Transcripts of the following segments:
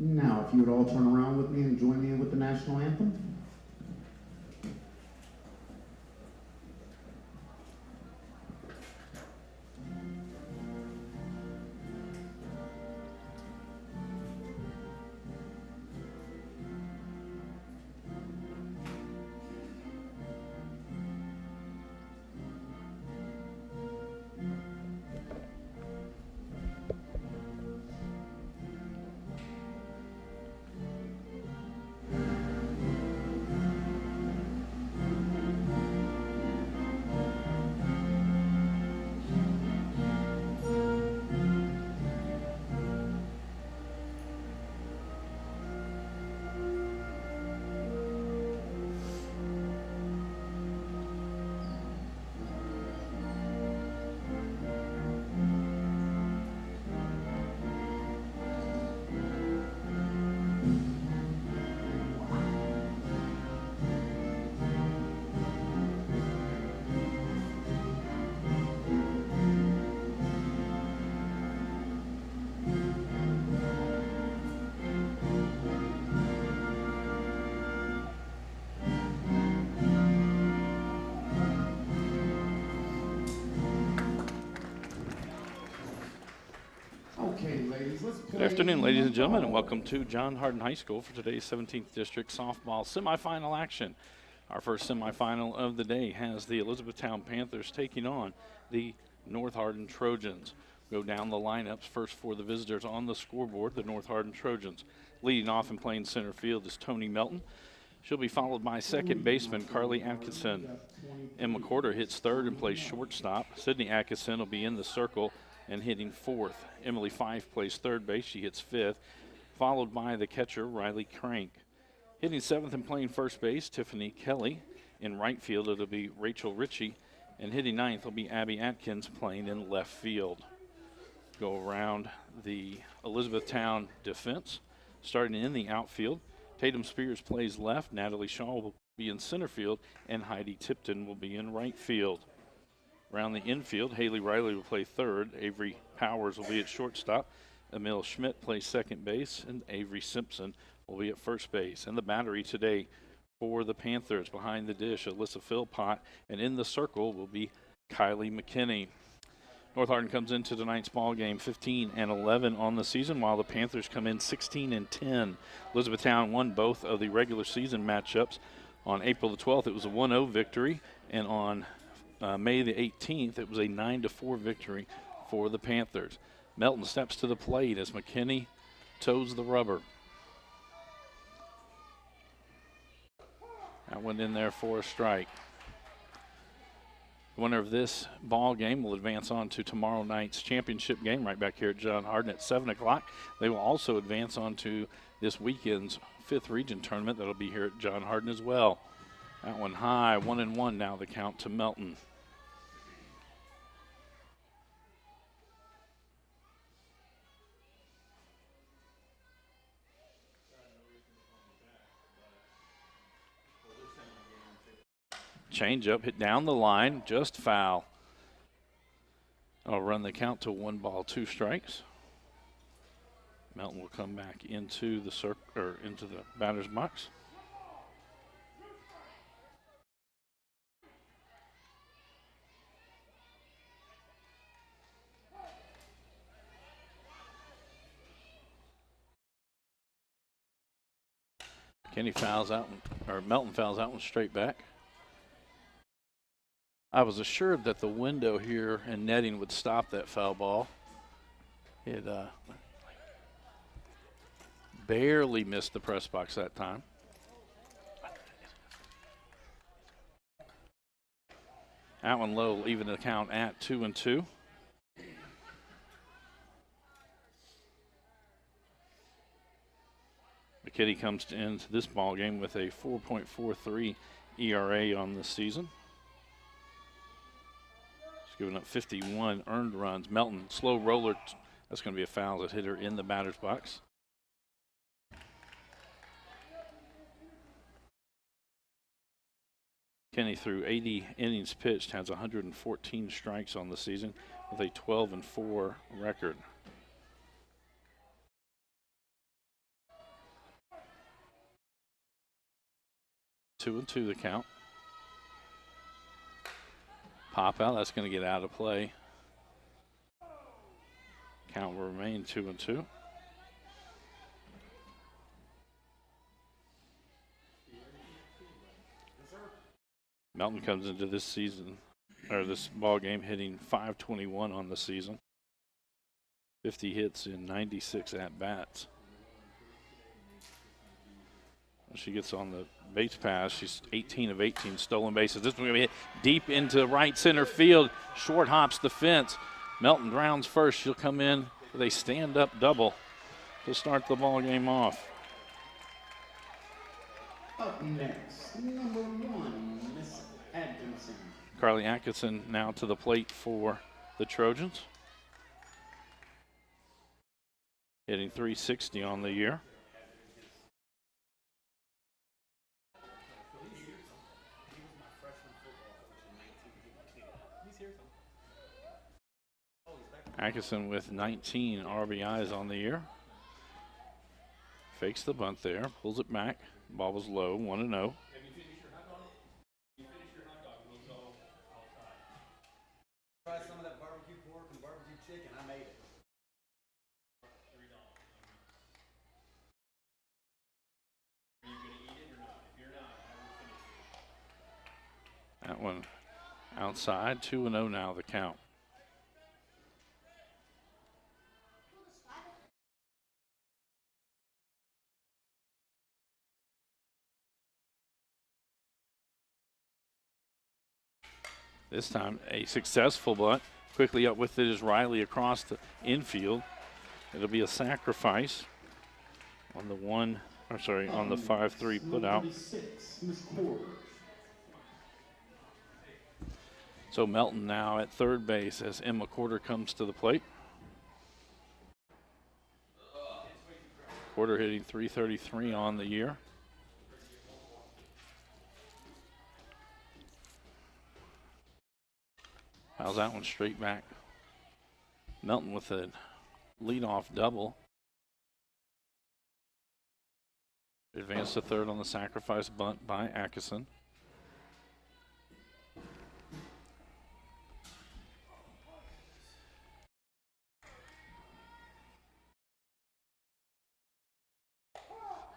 Now, if you would all turn around with me and join me with the national anthem. Good afternoon, ladies and gentlemen, and welcome to John Hardin High School for today's 17th District Softball Semifinal action. Our first semifinal of the day has the Elizabethtown Panthers taking on the North Hardin Trojans. Go down the lineups. First for the visitors on the scoreboard, the North Hardin Trojans. Leading off and playing center field is Tony Melton. She'll be followed by second baseman Carly Atkinson. Emma Corder hits third and plays shortstop. Sydney Atkinson will be in the circle and hitting fourth. Emily Fife plays third base. She hits fifth, followed by the catcher, Riley Crank. Hitting seventh and playing first base, Tiffany Kelly. In right field, it'll be Rachel Ritchie. And hitting ninth will be Abby Atkins playing in left field. Go around the Elizabethtown defense. Starting in the outfield, Tatum Spears plays left. Natalie Shaw will be in center field. And Heidi Tipton will be in right field. Around the infield, Haley Riley will play third. Avery Powers will be at shortstop. Emil Schmidt plays second base. And Avery Simpson will be at first base. And the battery today for the Panthers behind the dish, Alyssa Philpott. And in the circle will be Kylie McKinney. North Hardin comes into tonight's ball game 15-11 on the season, while the Panthers come in 16-10. Elizabethtown won both of the regular season matchups. On April the 12th, it was a 1-0 victory. And on May the 18th, it was a 9-4 victory for the Panthers. Melton steps to the plate as McKinney toes the rubber. That went in there for a strike. The winner of this ball game will advance on to tomorrow night's championship game right back here at John Hardin at 7 o'clock. They will also advance on to this weekend's 5th region tournament that will be here at John Hardin as well. That one high, 1-1 now the count to Melton. Change up, hit down the line, just foul. I'll run the count to 1 ball, 2 strikes. Melton will come back into the into the batter's box. Kenny fouls out, Melton fouls out one straight back. I was assured that the window here and netting would stop that foul ball. It barely missed the press box that time. That one low, even the count at 2-2. McKinney comes into this ball game with a 4.43 ERA on this season. Giving up 51 earned runs. Melton, slow roller. That's going to be a foul that hit her in the batter's box. Kenny, through 80 innings pitched, has 114 strikes on the season with a 12-4 record. 2-2 the count. Pop out, that's going to get out of play. Count will remain 2-2. Melton comes into this season, or this ball game, hitting .521 on the season. 50 hits in 96 at-bats. She gets on the base pass. She's 18 of 18 stolen bases. This one's going to be hit deep into right center field. Short hops the fence. Melton grounds first. She'll come in with a stand-up double to start the ball game off. Up next, number 1, Miss Atkinson. Carly Atkinson now to the plate for the Trojans. Hitting .360 on the year. Atkinson with 19 RBIs on the year. Fakes the bunt there, pulls it back. Ball was low, 1-0. Try some of that barbecue pork and barbecue chicken. I made it. Are you going to eat it or not? If you're not, I will finish it. That one outside, 2-0 now the count. This time a successful bunt. Quickly up with it is Riley across the infield. It'll be a sacrifice on the on the 5-3 put out. So Melton now at third base as Emma Quarter comes to the plate. Quarter hitting .333 on the year. How's that one straight back? Melton with a leadoff double. Advance to third on the sacrifice bunt by Atkinson.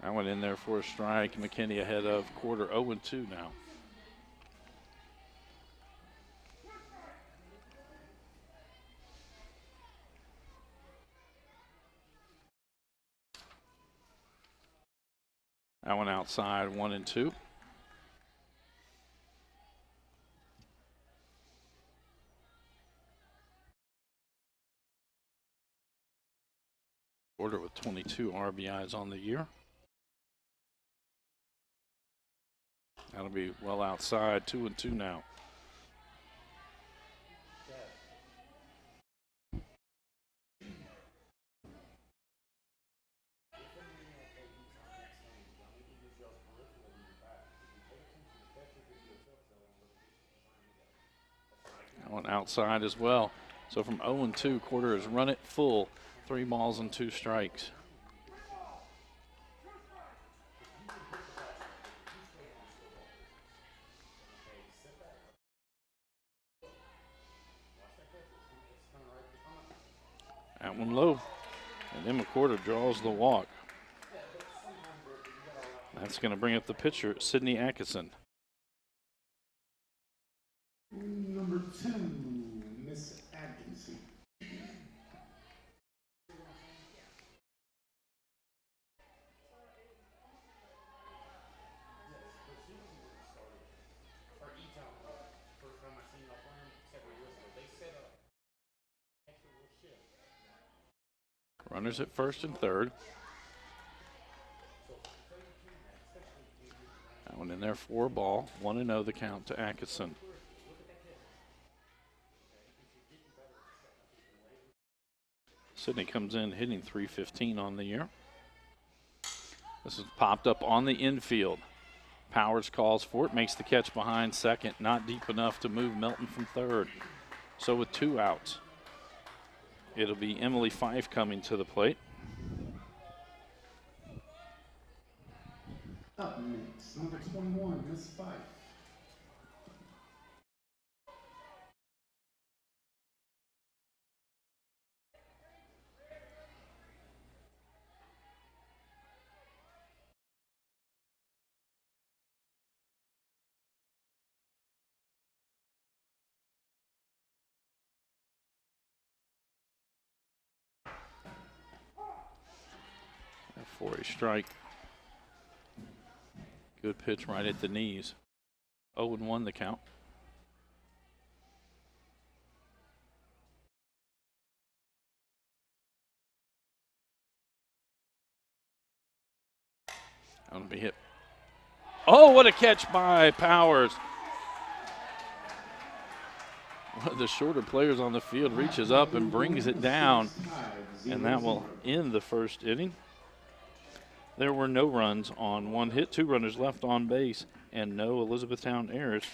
That one in there for a strike. McKinney ahead of Quarter, 0-2 now. That one outside, 1-2. Quarter with 22 RBIs on the year. That'll be well outside, 2-2 now. That one outside as well. So from 0-2, Quarter has run it full. 3 balls and 2 strikes. That one low. And Emma Quarter draws the walk. That's going to bring up the pitcher, Sydney Atkinson. Number 2, Miss Atkinson. Runners at first and third. That one in there for a ball. 1-0 the count to Atkinson. Sydney comes in hitting .315 on the year. This is popped up on the infield. Powers calls for it, makes the catch behind second. Not deep enough to move Melton from third. So with 2 outs, it'll be Emily Fife coming to the plate. Up next, number 21, Miss Fife. For a strike. Good pitch right at the knees. 0-1 the count. Going to be hit. Oh, what a catch by Powers. One of the shorter players on the field reaches up and brings it down, and that will end the first inning. There were no runs on one hit, 2 runners left on base, and no Elizabethtown errors.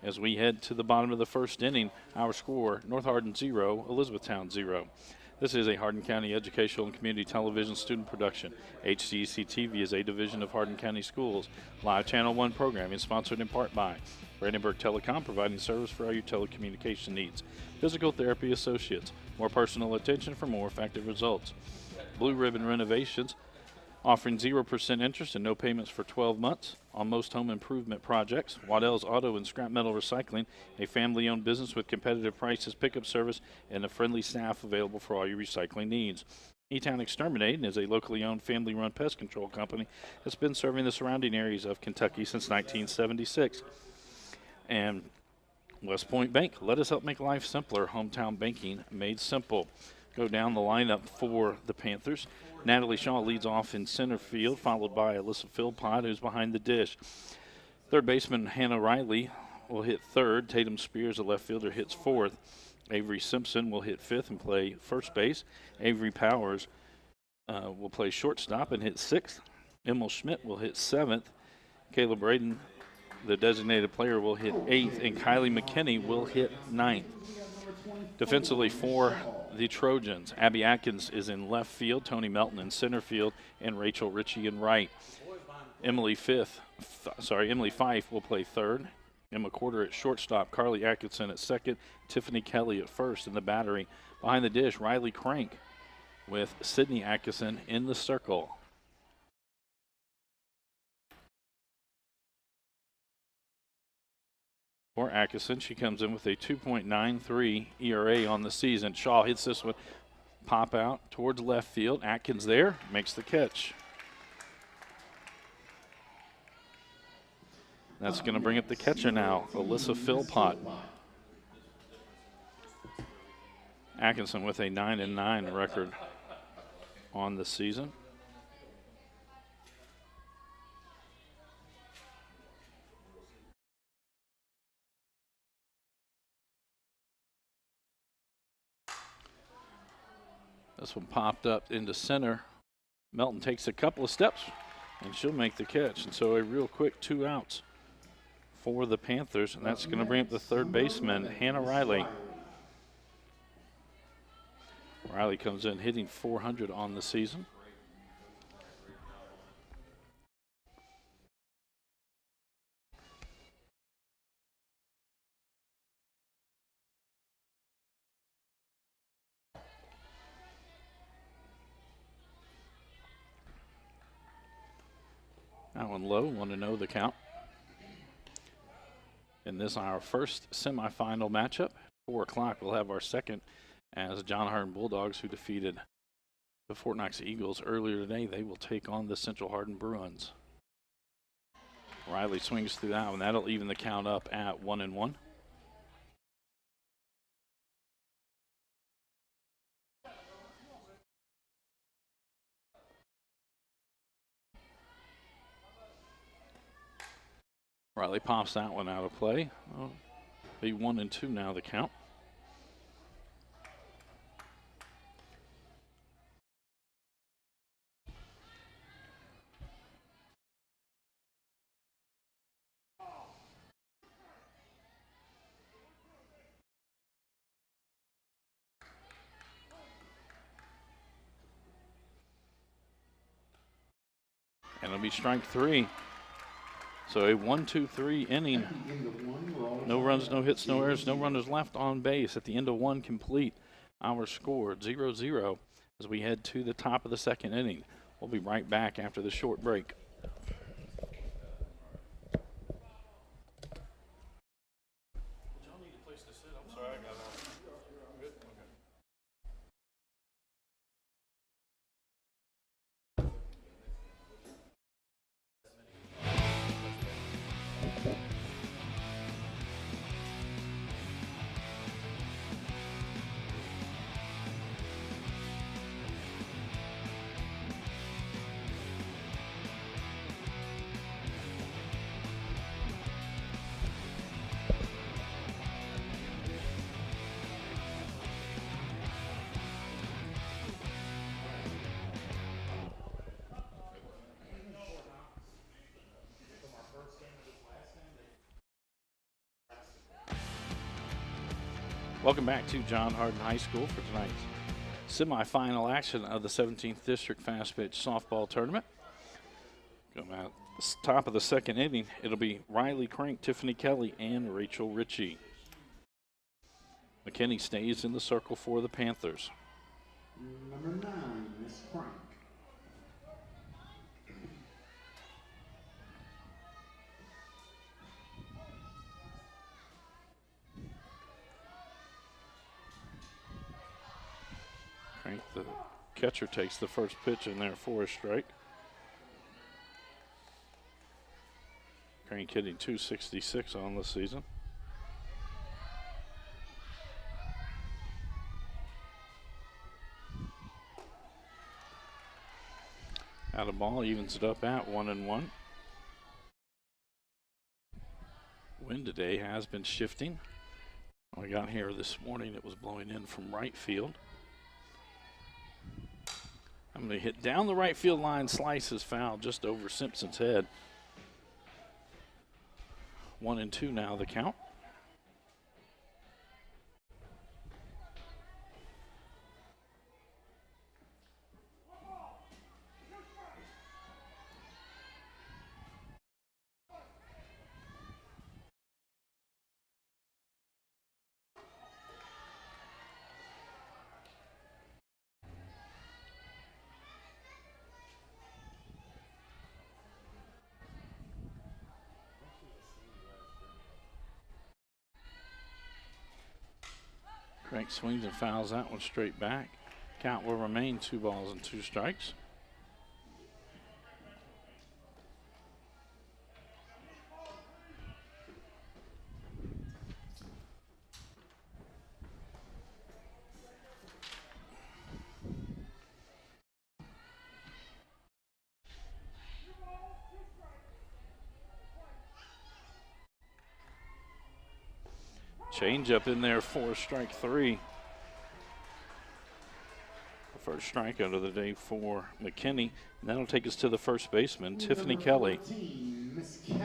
As we head to the bottom of the first inning, our score, North Hardin 0, Elizabethtown 0. This is a Hardin County Educational and Community Television student production. HCEC-TV is a division of Hardin County Schools. Live Channel 1 programming sponsored in part by Brandenburg Telecom, providing service for all your telecommunication needs. Physical Therapy Associates, more personal attention for more effective results. Blue Ribbon Renovations, offering 0% interest and no payments for 12 months on most home improvement projects. Waddell's Auto and Scrap Metal Recycling, a family-owned business with competitive prices, pickup service, and a friendly staff available for all your recycling needs. E-Town Exterminating is a locally owned family-run pest control company that's been serving the surrounding areas of Kentucky since 1976. And West Point Bank, let us help make life simpler. Hometown banking made simple. Go down the lineup for the Panthers. Natalie Shaw leads off in center field, followed by Alyssa Philpott, who's behind the dish. Third baseman Hannah Riley will hit third. Tatum Spears, a left fielder, hits fourth. Avery Simpson will hit fifth and play first base. Avery Powers will play shortstop and hit sixth. Emil Schmidt will hit seventh. Caleb Braden, the designated player, will hit eighth, and Kylie McKinney will hit ninth. Defensively for the Trojans, Abby Atkins is in left field, Tony Melton in center field, and Rachel Ritchie in right. Emily Fife will play third. Emma Quarter at shortstop, Carly Atkinson at second, Tiffany Kelly at first in the battery. Behind the dish, Riley Crank with Sydney Atkinson in the circle. For Atkinson, she comes in with a 2.93 ERA on the season. Shaw hits this one, pop out towards left field. Atkins there, makes the catch. That's going to bring up the catcher now, Alyssa Philpott. Atkinson with a 9-9 record on the season. This one popped up into center. Melton takes a couple of steps, and she'll make the catch. And so a real quick 2 outs for the Panthers, and that's going to bring up the third baseman, Hannah Riley. Riley comes in hitting .400 on the season. That one low, 1-0 the count. And this is our first semifinal matchup. 4 o'clock, we'll have our second as John Hardin Bulldogs, who defeated the Fort Knox Eagles earlier today. They will take on the Central Hardin Bruins. Riley swings through that one. That'll even the count up at 1-1. Riley pops that one out of play. Well, be 1-2 now the count. And it'll be strike 3. So a 1-2-3 inning. At the end of one, we're all No runs, no hits, no errors, no 0-0. runners left on base. At the end of one complete, our score 0-0 as we head to the top of the second inning. We'll be right back after the short break. Welcome back to John Hardin High School for tonight's semifinal action of the 17th District Fast Pitch Softball Tournament. Come out top of the second inning, it'll be Riley Crank, Tiffany Kelly, and Rachel Ritchie. McKinney stays in the circle for the Panthers. Number 9, Miss Frank. Crank, the catcher, takes the first pitch in there for a strike. Crank hitting .266 on the season. Out of ball, evens it up at 1-1. Wind today has been shifting. When I got here this morning, it was blowing in from right field. I'm going to hit down the right field line, slices foul just over Simpson's head. 1-2 now the count. Crank swings and fouls that one straight back. Count will remain 2 balls and 2 strikes. Change up in there for strike 3. The first strikeout of the day for McKinney. And that'll take us to the first baseman, Tiffany Number Kelly. 14, Miss Kelly.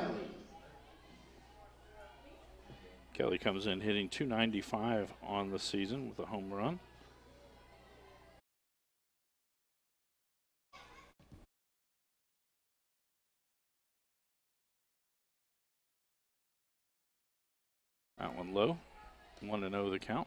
Kelly comes in hitting .295 on the season with a home run. That one low. 1-0 the count.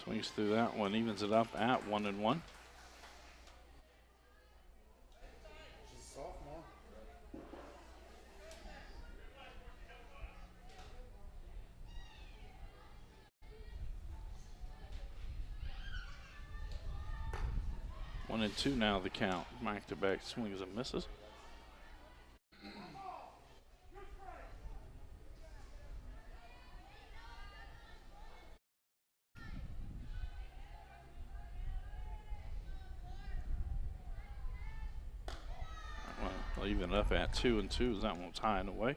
Swings through that one, evens it up at 1-1. Sophomore. 1-2 now the count. Back-to-back swings and misses. Well, even up at 2-2. That one's high and away.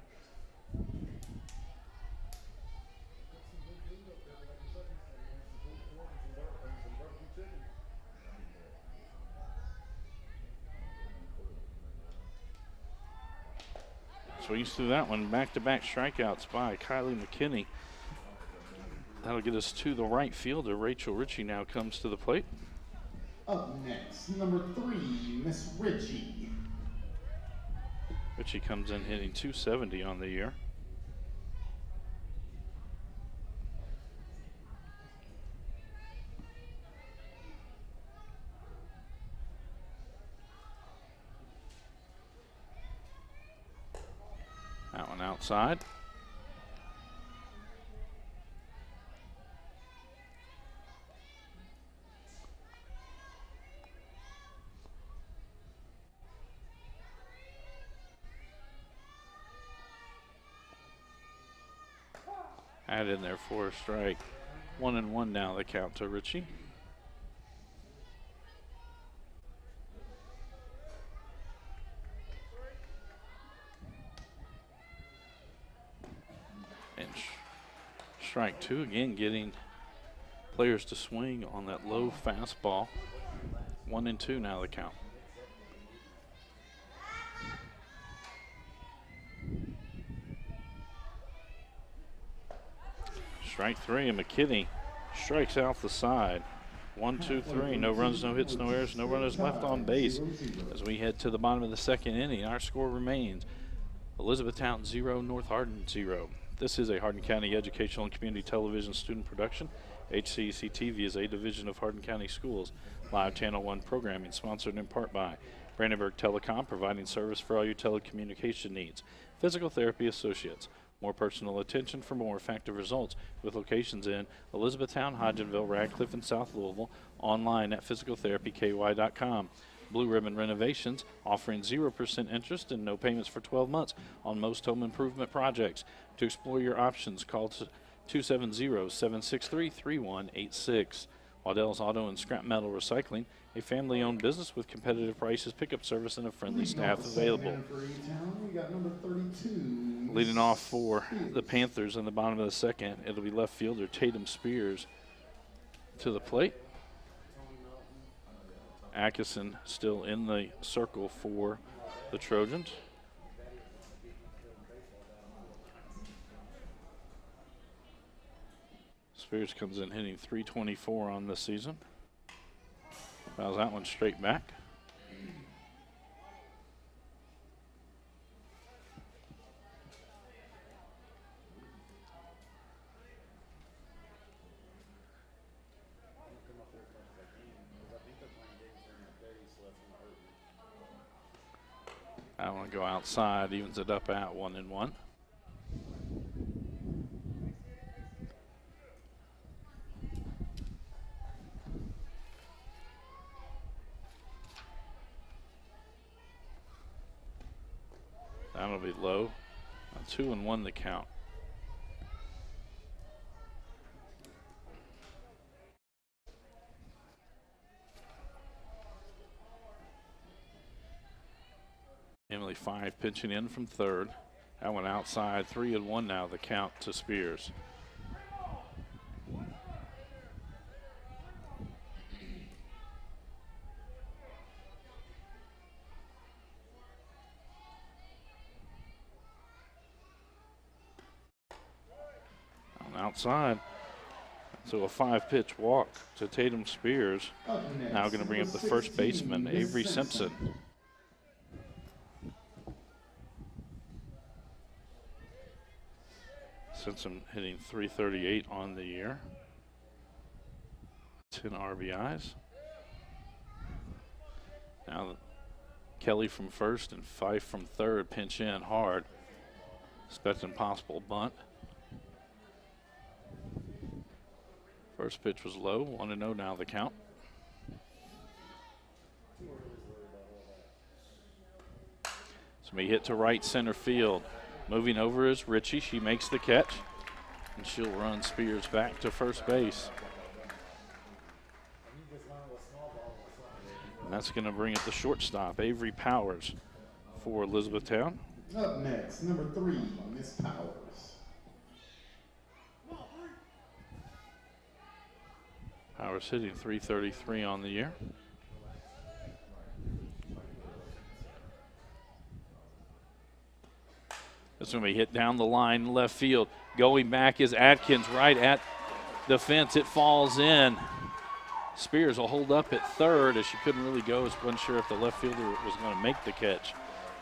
Swings through that one. Back-to-back strikeouts by Kylie McKinney. That'll get us to the right fielder. Rachel Ritchie now comes to the plate. Up next, number 3, Miss Ritchie. Ritchie comes in hitting .270 on the year. That one outside. Add in there for a strike. 1-1 now the count to Ritchie. And strike 2 again, getting players to swing on that low fastball. 1-2 now the count. Strike 3, and McKinney strikes out the side. 1-2-3, no runs, no hits, no errors, no runners left on base. As we head to the bottom of the second inning, our score remains Elizabethtown 0, North Hardin 0. This is a Hardin County Educational and Community Television student production. HCEC-TV is a division of Hardin County Schools. Live Channel 1 programming sponsored in part by Brandenburg Telecom, providing service for all your telecommunication needs. Physical Therapy Associates. More personal attention for more effective results, with locations in Elizabethtown, Hodgenville, Radcliffe, and South Louisville. Online at physicaltherapyky.com. Blue Ribbon Renovations, offering 0% interest and no payments for 12 months on most home improvement projects. To explore your options, call 270-763-3186. Waddell's Auto and Scrap Metal Recycling, a family-owned business with competitive prices, pickup service, and a friendly staff available. We got number 32. Leading off for the Panthers in the bottom of the second, it'll be left fielder Tatum Spears to the plate. Atkinson still in the circle for the Trojans. Spears comes in hitting .324 on this season. Fouls that one straight back. I want to go outside, evens it up at 1-1. That'll be low. 2-1 the count. Emily Five pitching in from third. That one outside. 3-1 now the count to Spears. Outside. So a 5-pitch walk to Tatum Spears. Now going to bring up the first baseman, Avery Simpson. Simpson hitting .338 on the year. 10 RBIs. Now Kelly from first and Fife from third pinch in hard. Expecting possible bunt. First pitch was low, 1-0 now the count. So be hit to right center field. Moving over is Ritchie. She makes the catch, and she'll run Spears back to first base. And that's going to bring up the shortstop, Avery Powers, for Elizabethtown. Up next, number 3, Miss Powers. Powers hitting .333 on the year. It's going to be hit down the line left field. Going back is Atkins right at the fence. It falls in. Spears will hold up at third as she couldn't really go. Wasn't sure if the left fielder was going to make the catch.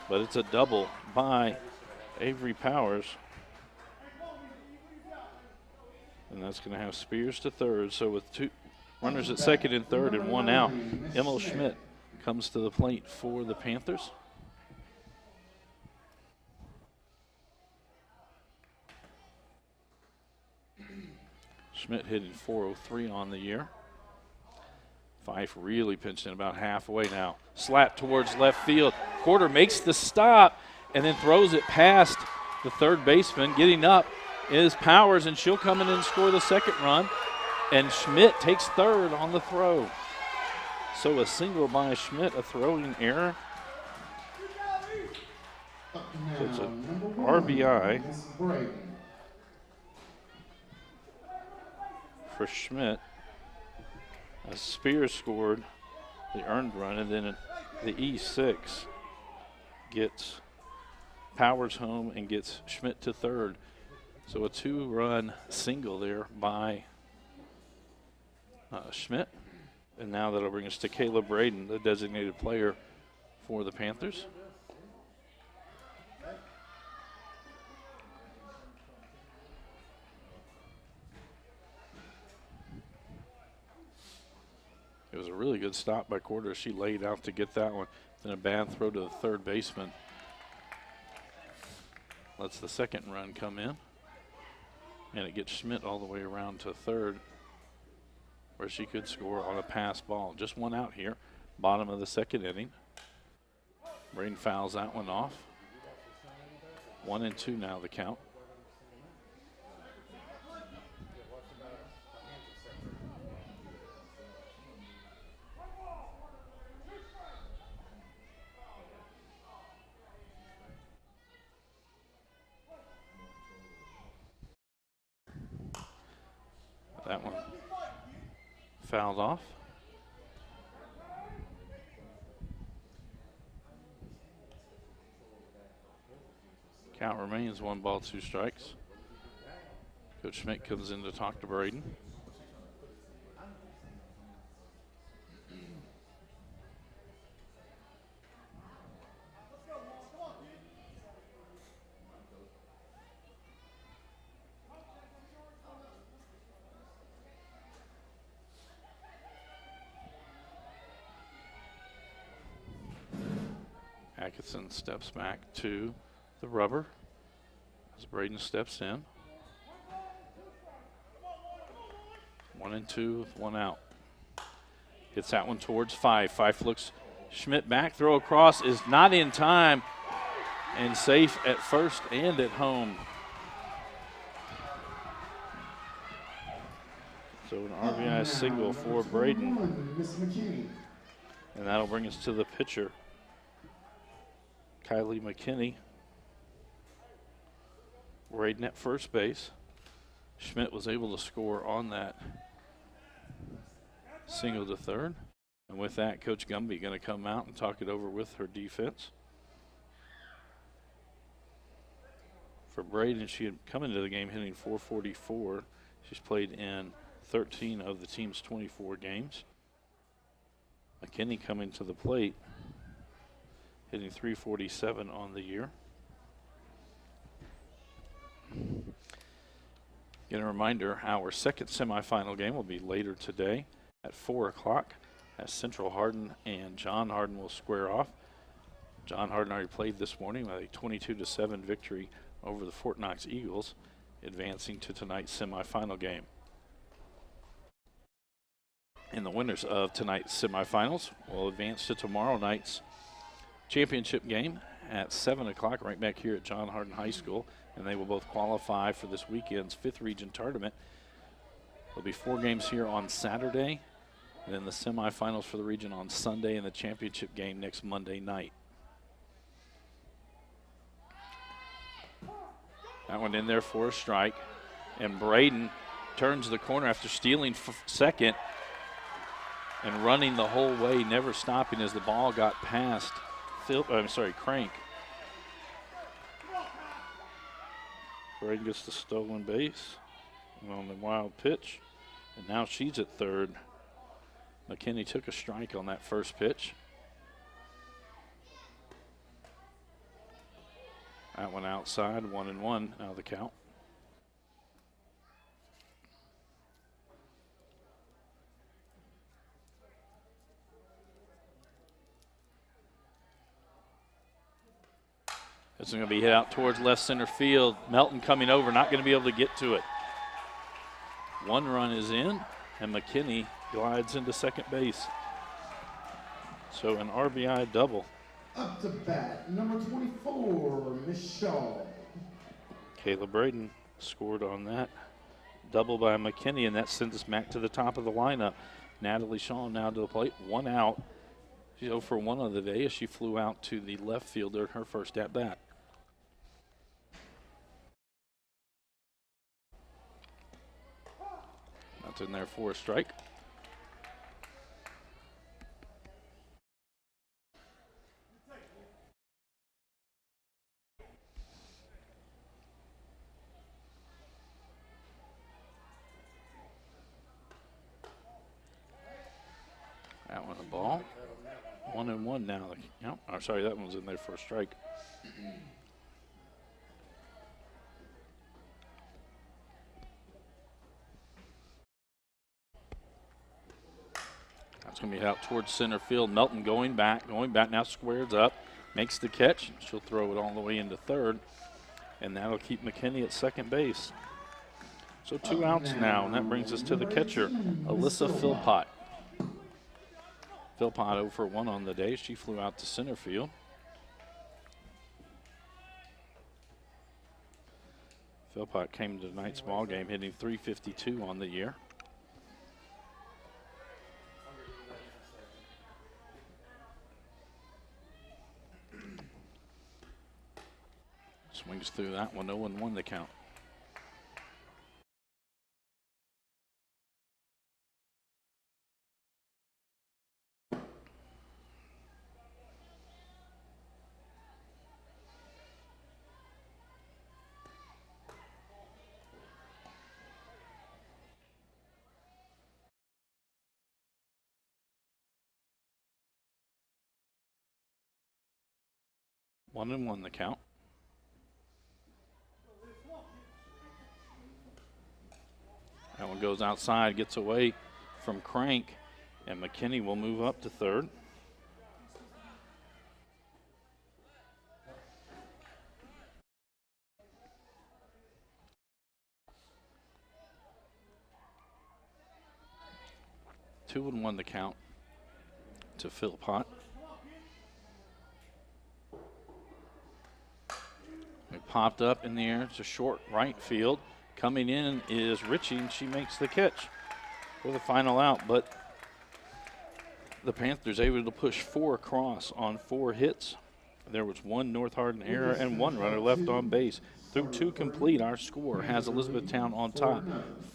But it's a double by Avery Powers. And that's going to have Spears to third. So with two runners at second and third and one out, Emil Schmidt comes to the plate for the Panthers. Schmidt hitting .403 on the year. Fife really pinching about halfway now. Slap towards left field. Porter makes the stop and then throws it past the third baseman. Getting up is Powers, and she'll come in and score the second run. And Schmidt takes third on the throw. So a single by Schmidt, a throwing error. So it's an RBI for Schmidt. As Spears scored the earned run, and then the E6 gets Powers home and gets Schmidt to third. So a two-run single there by Schmidt. And now that'll bring us to Kayla Braden, the designated player for the Panthers. It was a really good stop by Corder. She laid out to get that one. Then a bad throw to the third baseman. Lets the second run come in. And it gets Schmidt all the way around to third, where she could score on a pass ball. Just one out here, bottom of the second inning. Braden fouls that one off. 1-2 now the count. That one fouled off. Count remains 1-2 strikes. Coach Schmidt comes in to talk to Braden. Atkinson steps back to the rubber as Braden steps in. 1-2 with one out. Hits that one towards Fife. Fife looks Schmidt back. Throw across is not in time and safe at first and at home. So an RBI single for Braden. And that'll bring us to the pitcher, Kylie McKinney. Braden at first base. Schmidt was able to score on that single to third. And with that, Coach Gumby going to come out and talk it over with her defense. For Braden, she had come into the game hitting .444. She's played in 13 of the team's 24 games. McKinney coming to the plate, hitting .347 on the year. Again, a reminder, our second semifinal game will be later today at 4 o'clock as Central Hardin and John Hardin will square off. John Hardin already played this morning with a 22-7 victory over the Fort Knox Eagles, advancing to tonight's semifinal game. And the winners of tonight's semifinals will advance to tomorrow night's championship game at 7 o'clock right back here at John Hardin High School, and they will both qualify for this weekend's 5th region tournament. There'll be 4 games here on Saturday, and then the semifinals for the region on Sunday, and the championship game next Monday night. That one in there for a strike, and Braden turns the corner after stealing second and running the whole way, never stopping as the ball got past Crank. Braden gets the stolen base on the wild pitch, and now she's at third. McKinney took a strike on that first pitch. That one outside, 1-1 out of the count. This is going to be hit out towards left center field. Melton coming over, not going to be able to get to it. One run is in, and McKinney glides into second base. So an RBI double. Up to bat, number 24, Miss Shaw. Kayla Braden scored on that. Double by McKinney, and that sends us back to the top of the lineup. Natalie Shaw now to the plate, one out. She's 0 for 1 on the day as she flew out to the left fielder in her first at bat. That's in there for a strike. That one a ball. 1-1 now. Yep. Oh, sorry, that one's in there for a strike. That's going to be out towards center field. Melton going back now, squares up, makes the catch. She'll throw it all the way into third, and that'll keep McKinney at second base. So 2 outs now, and that brings us to the catcher, Alyssa Philpott. Philpott 0 for 1 on the day. She flew out to center field. Philpott came to tonight's ball game hitting .352 on the year. Swings through that one, 0-1 the count. One and one the count. That one goes outside, gets away from Crank, and McKinney will move up to third. Two and one the count to Philpott. It popped up in the air. It's a short right field. Coming in is Ritchie, and she makes the catch for the final out. But the Panthers able to push 4 across on 4 hits. There was 1 North Hardin error and 1 runner left on base. Through 2 complete, our score has Elizabethtown on top,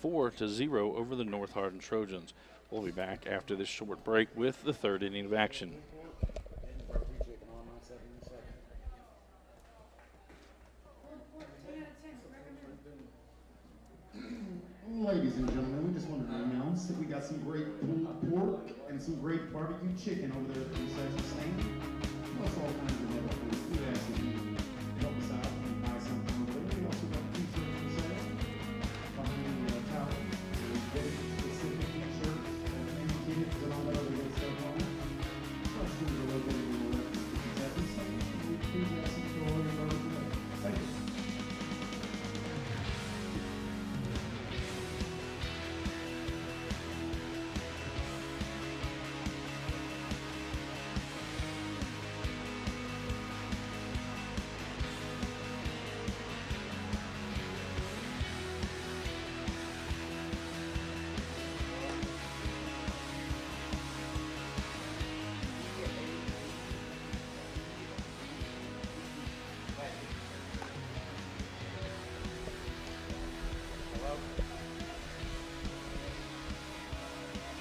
4-0 over the North Hardin Trojans. We'll be back after this short break with the 3rd inning of action. Ladies and gentlemen, we just wanted to announce that we got some great pulled pork and some great barbecue chicken over there at the concession stand. Plus all kinds of other food. We ask that you help us out and buy something over there. We also got t-shirts for sale. Behind the tower. There's specific t-shirts and kids and all that other good stuff on it. Plus we are located in the concession stand. Please ask them to go over and order today. Thank you.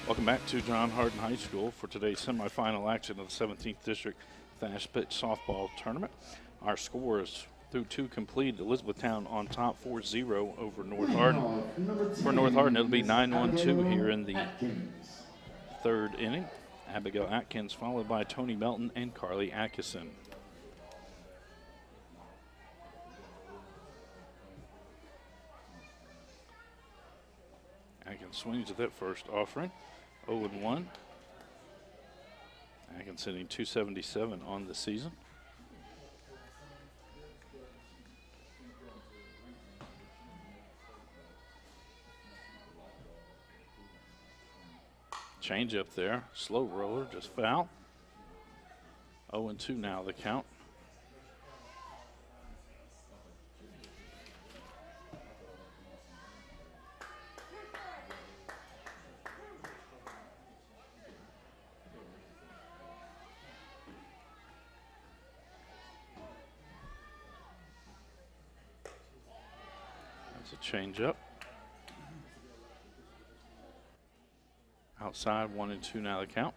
Welcome back to John Hardin High School for today's semifinal action of the 17th District Fast Pitch Softball Tournament. Our score is through 2 complete. Elizabethtown on top 4-0 over North Leading Hardin. off, number For North Hardin, it'll be 10, 9-1-2 here in the Atkins. 3rd inning. Abigail Atkins followed by Tony Melton and Carly Atkinson. Atkins swings at that first offering. 0-1. Atkins hitting .277 on the season. Change up there, slow roller, just foul. 0-2 now the count. That's a change up. Outside, 1-2 now the count.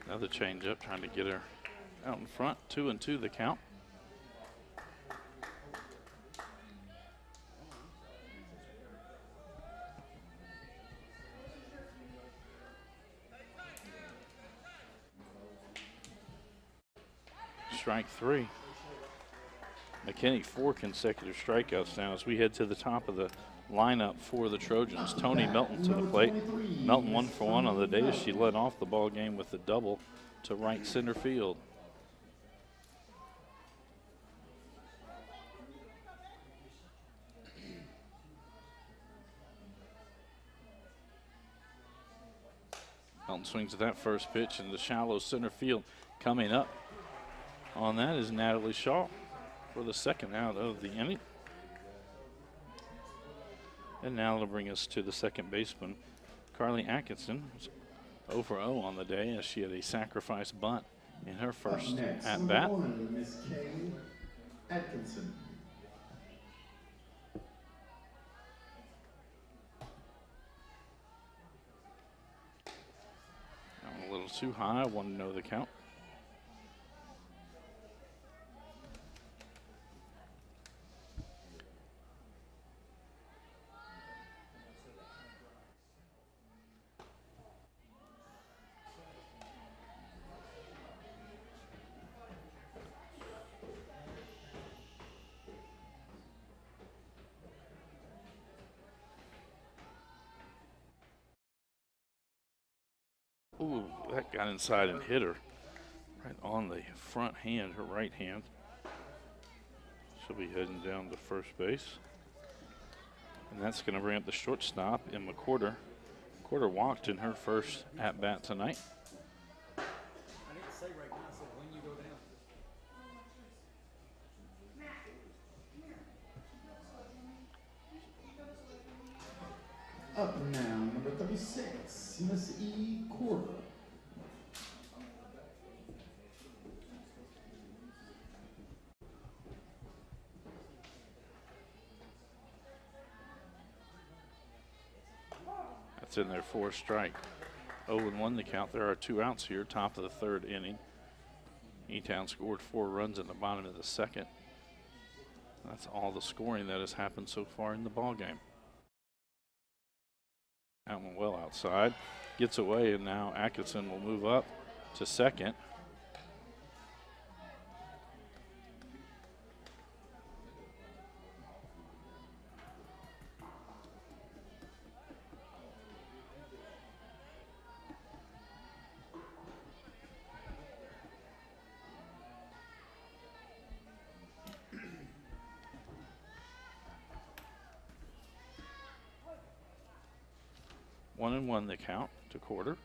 Another change up, trying to get her out in front. 2-2 the count. Strike 3. McKinney 4 consecutive strikeouts now as we head to the top of the lineup for the Trojans. Tony Melton to the plate. Melton 1 for 1 on the day as she led off the ball game with a double to right center field. Melton swings at that first pitch in the shallow center field. Coming up on that is Natalie Shaw for the 2nd out of the inning. And now it'll bring us to the second baseman, Carly Atkinson, 0 for 0 on the day as she had a sacrifice bunt in her first at bat. Miss Kay Atkinson. That one a little too high, 1-0 the count. Ooh, that got inside and hit her right on the front hand, her right hand. She'll be heading down to first base. And that's going to bring up the shortstop, Emma Quarter. Quarter walked in her first at-bat tonight. I didn't say right now, I said when you go down. Up now, number 36, Miss E. Quarter. That's in there for a strike. 0-1 the count. There are 2 outs here, top of the 3rd inning. E-Town scored 4 runs in the bottom of the 2nd. That's all the scoring that has happened so far in the ball game. That one well outside. Gets away, and now Atkinson will move up to 2nd. One and one the count to Quarter.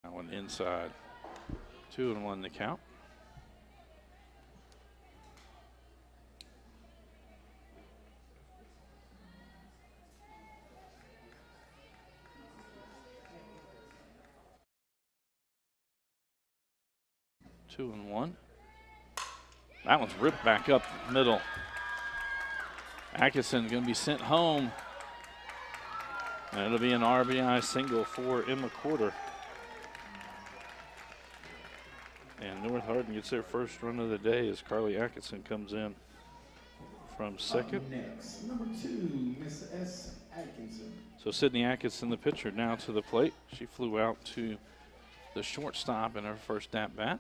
That one inside. 2-1 the count. Two and one. That one's ripped back up middle. Atkinson going to be sent home. And it'll be an RBI single for Emma Quarter. And North Hardin gets their first run of the day as Carly Atkinson comes in from second. Up next, number 2, Miss S. Atkinson. So Sydney Atkinson, the pitcher, now to the plate. She flew out to the shortstop in her first at-bat.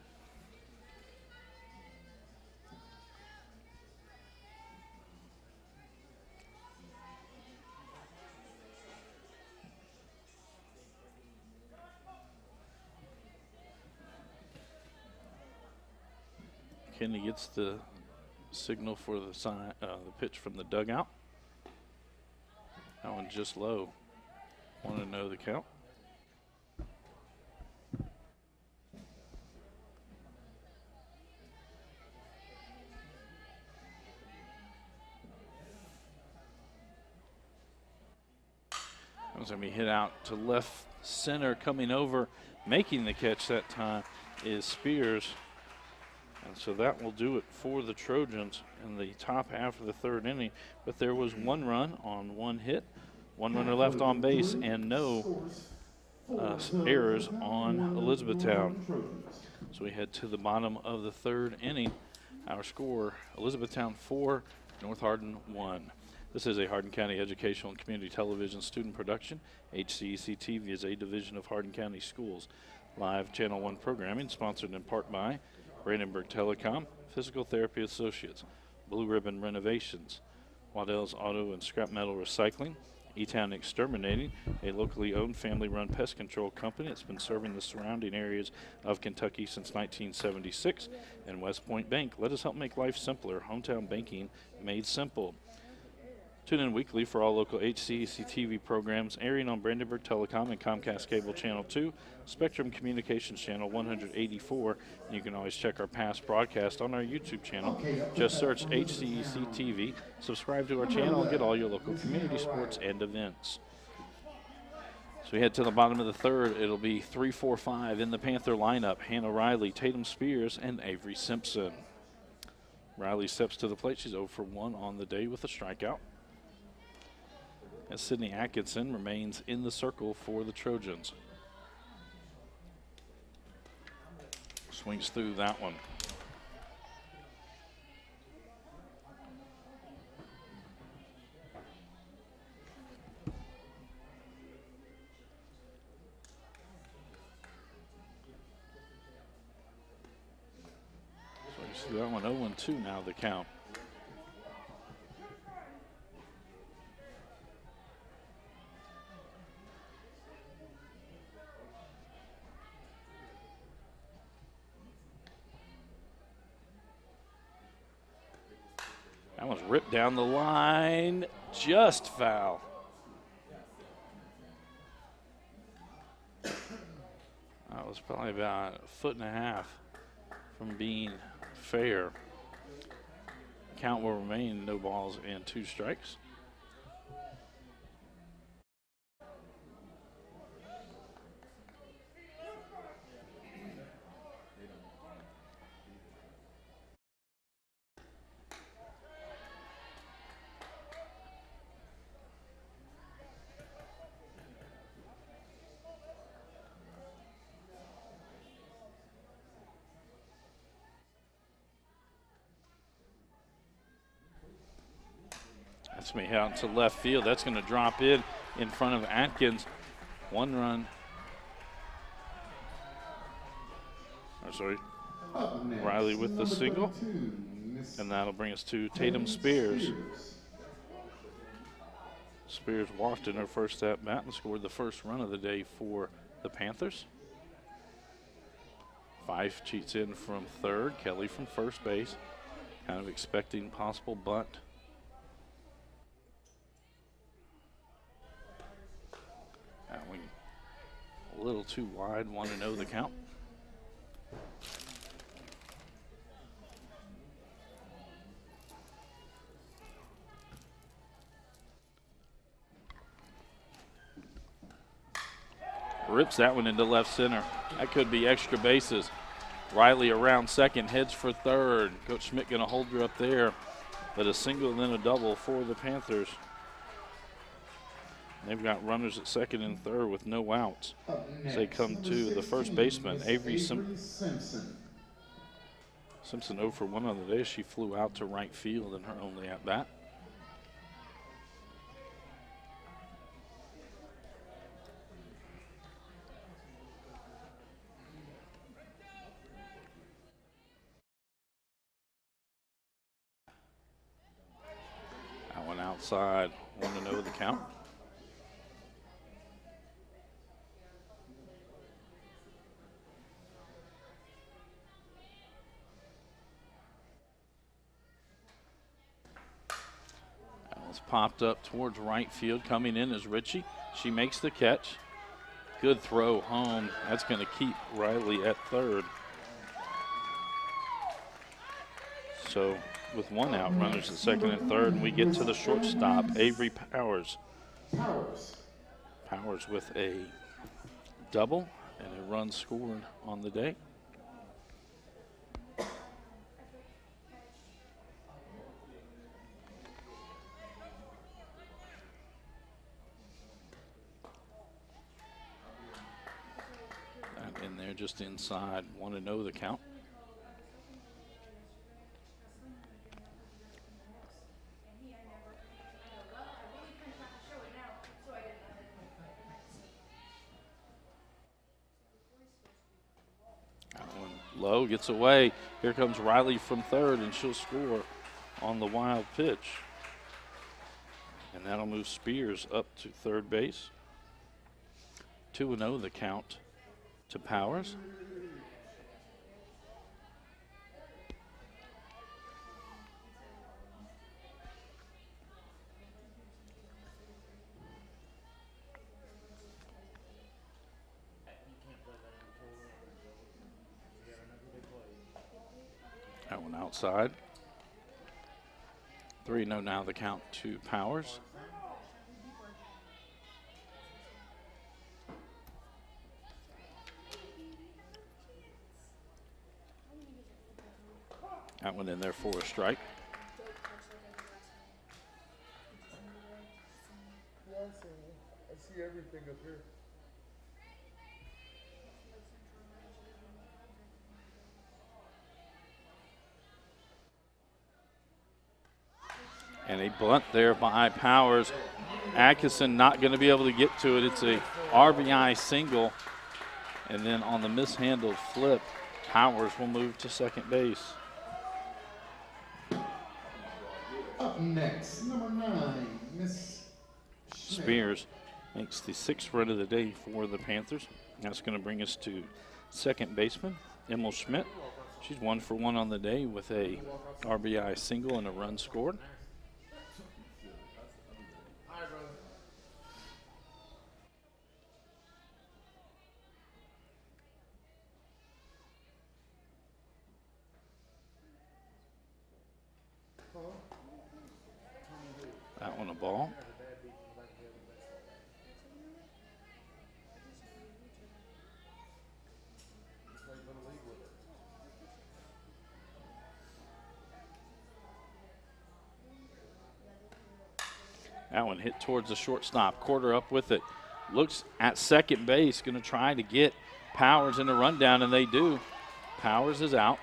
Kenny gets the signal for the pitch from the dugout. That one just low. Want to know the count. That was going to be hit out to left center. Coming over, making the catch that time is Spears. And so that will do it for the Trojans in the top half of the third inning. But there was one run on one hit, one runner left on base, and no errors on Elizabethtown. So we head to the bottom of the third inning. Our score, Elizabethtown 4, North Hardin 1. This is a Hardin County Educational and Community Television student production. HCEC-TV is a division of Hardin County Schools. Live Channel 1 programming sponsored in part by Brandenburg Telecom, Physical Therapy Associates, Blue Ribbon Renovations, Waddell's Auto and Scrap Metal Recycling, E-Town Exterminating, a locally owned family-run pest control company that's been serving the surrounding areas of Kentucky since 1976, and West Point Bank. Let us help make life simpler. Hometown banking made simple. Tune in weekly for all local HCEC-TV programs airing on Brandenburg Telecom and Comcast Cable Channel 2, Spectrum Communications Channel 184. And you can always check our past broadcast on our YouTube channel. Just search HCEC-TV, subscribe to our channel, and get all your local community sports and events. So we head to the bottom of the third. It'll be 3-4-5 in the Panther lineup. Hannah Riley, Tatum Spears, and Avery Simpson. Riley steps to the plate. She's 0 for 1 on the day with a strikeout. As Sydney Atkinson remains in the circle for the Trojans. Swings through that one. So you see that one 0-2 now, the count. That one's ripped down the line, just foul. That was probably about 1.5 feet from being fair. Count will remain no balls and 2 strikes. That's me out to left field. That's going to drop in front of Atkins. 1 run. Oh, sorry. Riley with the single. And that'll bring us to Tatum Spears. Spears walked in her first at bat and scored the first run of the day for the Panthers. Fife cheats in from third. Kelly from first base. Kind of expecting possible bunt. That one a little too wide. Want to know the count. Rips that one into left center. That could be extra bases. Riley around second, heads for third. Coach Schmidt going to hold her up there. but a single and then a double for the Panthers. They've got runners at second and third with no outs. Up As they next, come number to the 16, first baseman, Miss Avery Simpson. Simpson 0 for 1 on the day. She flew out to right field in her only at bat. That one outside, 1-0 the count. Popped up towards right field. Coming in is Ritchie. She makes the catch. Good throw home. That's going to keep Riley at third. So with one out, runners at second and third, and we get to the shortstop, Avery Powers. Powers with a double and a run scored on the day. In there just inside, 1-0 the count. That one low, gets away. Here comes Riley from third, and she'll score on the wild pitch. And that'll move Spears up to third base. 2-0 the count to Powers. That one outside. 3-0 now the count to Powers. That one in there for a strike. Yeah, I see everything up here. And a bunt there by Powers. Atkinson not going to be able to get to it. It's a RBI single. And then on the mishandled flip, Powers will move to second base. Up next, number 9, Miss Spears makes the 6th run of the day for the Panthers. That's going to bring us to second baseman, Emil Schmidt. She's 1 for 1 on the day with a RBI single and a run scored. That one a ball. That one hit towards the shortstop. Quarter up with it. Looks at second base, going to try to get Powers in a rundown, and they do. Powers is out.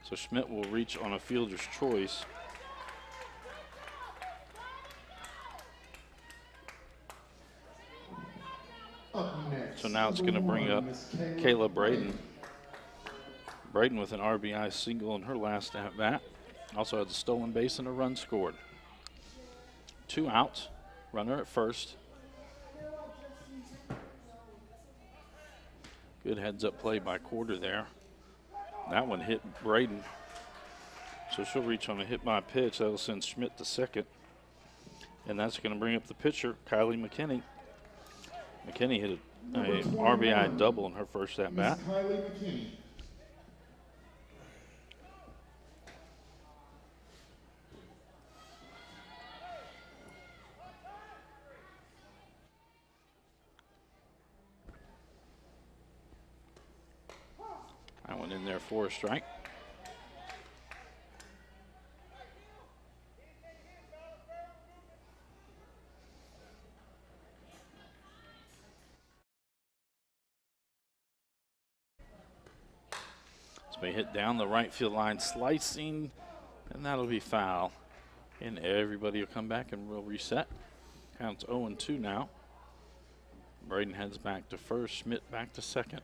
So Schmidt will reach on a fielder's choice. So now it's going to bring up Kayla Braden. Braden with an RBI single in her last at bat. Also has a stolen base and a run scored. 2 outs, runner at first. Good heads up play by Quarter there. That one hit Braden. So she'll reach on a hit by pitch. That'll send Schmidt to second. And that's going to bring up the pitcher, Kylie McKinney. McKinney hit a RBI double in her first at bat. Kylie McKinney. That one in there for a strike. It's been hit down the right field line, slicing, and that'll be foul. And everybody will come back and we'll reset. Counts 0-2 now. Braden heads back to first, Schmidt back to second.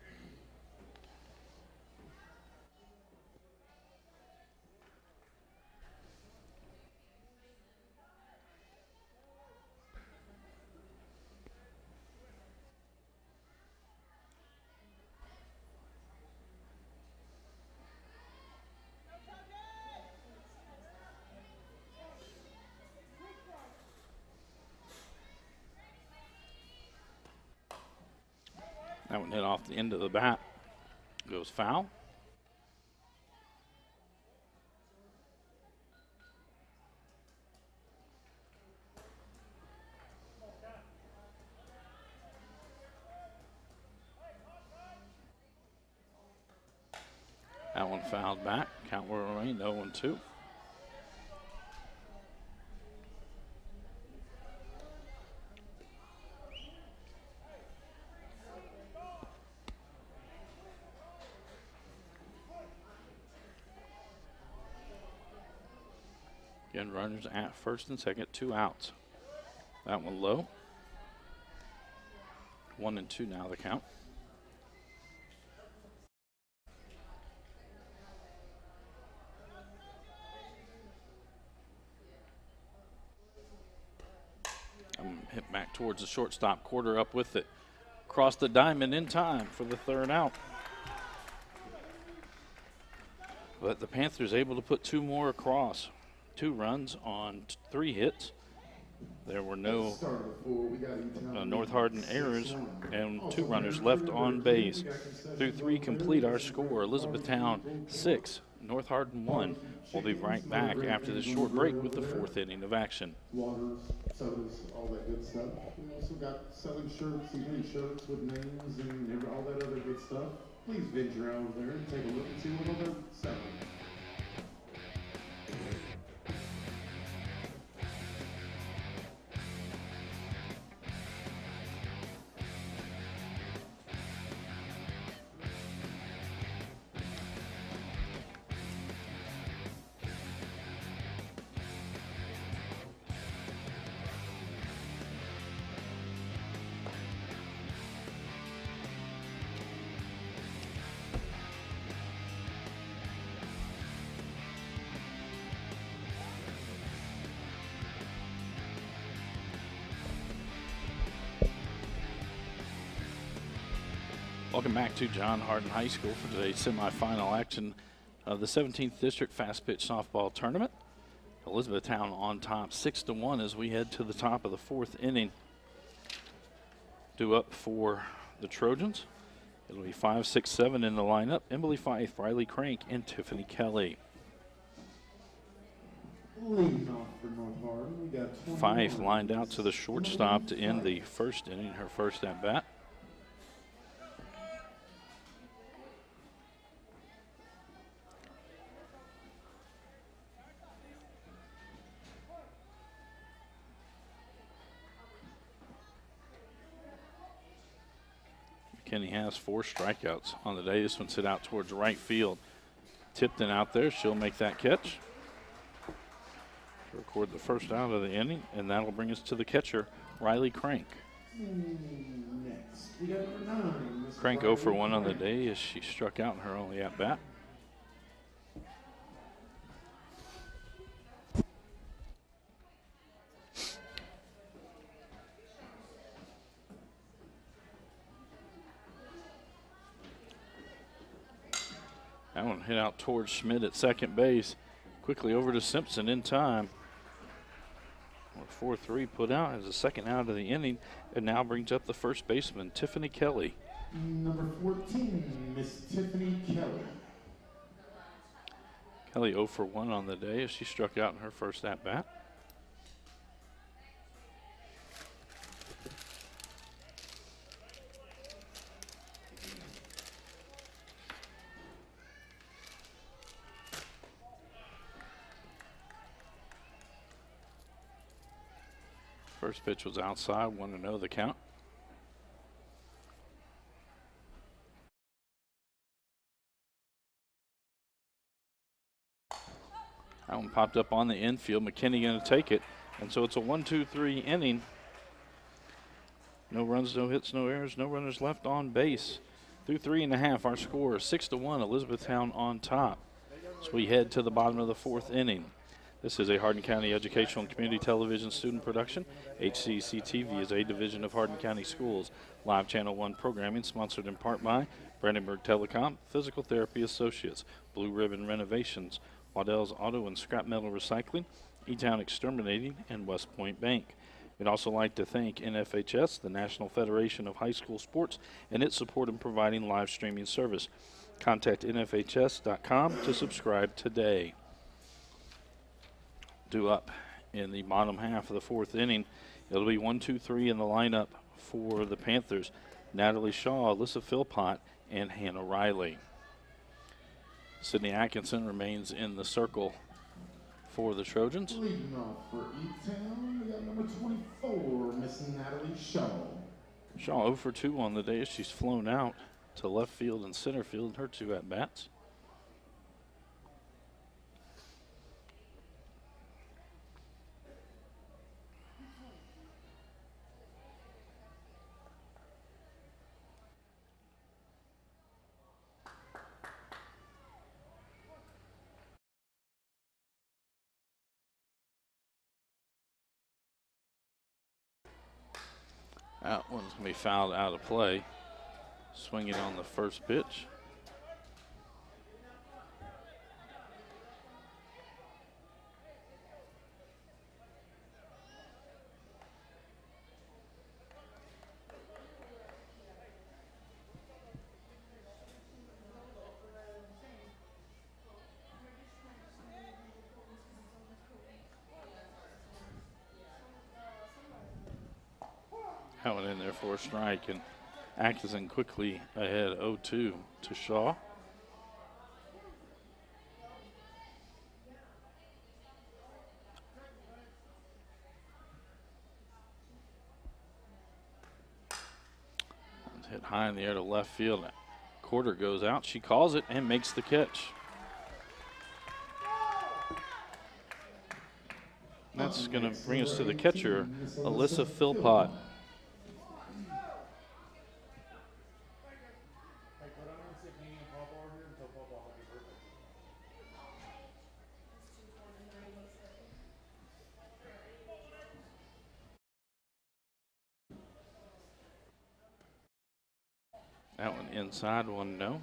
That one hit off the end of the bat. Goes foul. That one fouled back. Count will remain 0-2. Again, runners at first and second, 2 outs. That one low. 1-2 now the count. Hit back towards the shortstop, quarter up with it. Cross the diamond in time for the 3rd out. But the Panthers able to put 2 more across. 2 runs on 3 hits. There were no North Hardin errors and 2 runners left on base. Through 3 complete our score. Elizabethtown 6, North Hardin 1. We'll be right back after this short break with the 4th inning of action. Waters, sodas, all that good stuff. We also got selling shirts, even shirts with names and all that other good stuff. Please venture out over there and take a look and see what they're selling. Welcome back to John Hardin High School for today's semifinal action of the 17th District Fast Pitch Softball Tournament. Elizabethtown on top 6-1 as we head to the top of the 4th inning. Due up for the Trojans. It'll be 5, 6, 7 in the lineup. Emily Fife, Riley Crank, and Tiffany Kelly. Leading off for North Hardin, we got Fife lined out to the shortstop to end the 1st inning, her first at bat. Kenny has 4 strikeouts on the day. This one's hit out towards right field. Tipton out there. She'll make that catch to record the first out of the inning, and that'll bring us to the catcher, Riley Crank. Next, we got number 9. Crank 0 for 1 on the day as she struck out in her only at bat. That one hit out towards Schmidt at second base. Quickly over to Simpson in time. 4-3 put out as the second out of the inning, and now brings up the first baseman, Tiffany Kelly. Number 14, Miss Tiffany Kelly. Kelly 0 for 1 on the day as she struck out in her first at bat. First pitch was outside, 1-0 the count. That one popped up on the infield. McKinney going to take it. And so it's a 1-2-3 inning. No runs, no hits, no errors, no runners left on base. Through 3.5, our score is 6-1, Elizabethtown on top. So we head to the bottom of the 4th inning. This is a Hardin County Educational and Community Television student production. HCEC-TV is a division of Hardin County Schools. Live Channel 1 programming sponsored in part by Brandenburg Telecom, Physical Therapy Associates, Blue Ribbon Renovations, Waddell's Auto and Scrap Metal Recycling, E-Town Exterminating, and West Point Bank. We'd also like to thank NFHS, the National Federation of High School Sports, and its support in providing live streaming service. Contact nfhs.com to subscribe today. Due up in the bottom half of the 4th inning, it'll be 1-2-3 in the lineup for the Panthers. Natalie Shaw, Alyssa Philpott, and Hannah Riley. Sydney Atkinson remains in the circle for the Trojans. Leading off for E-Town, we got number 24, Miss Natalie Shaw. Shaw 0 for 2 on the day as she's flown out to left field and center field in her 2 at-bats. That one's going to be fouled out of play. Swinging on the first pitch. That one in there for a strike, and Atkinson quickly ahead 0-2 to Shaw. Hit high in the air to left field. Quarter goes out. She calls it and makes the catch. That's going to bring us to the catcher, Alyssa Philpott. That one inside, 1-0.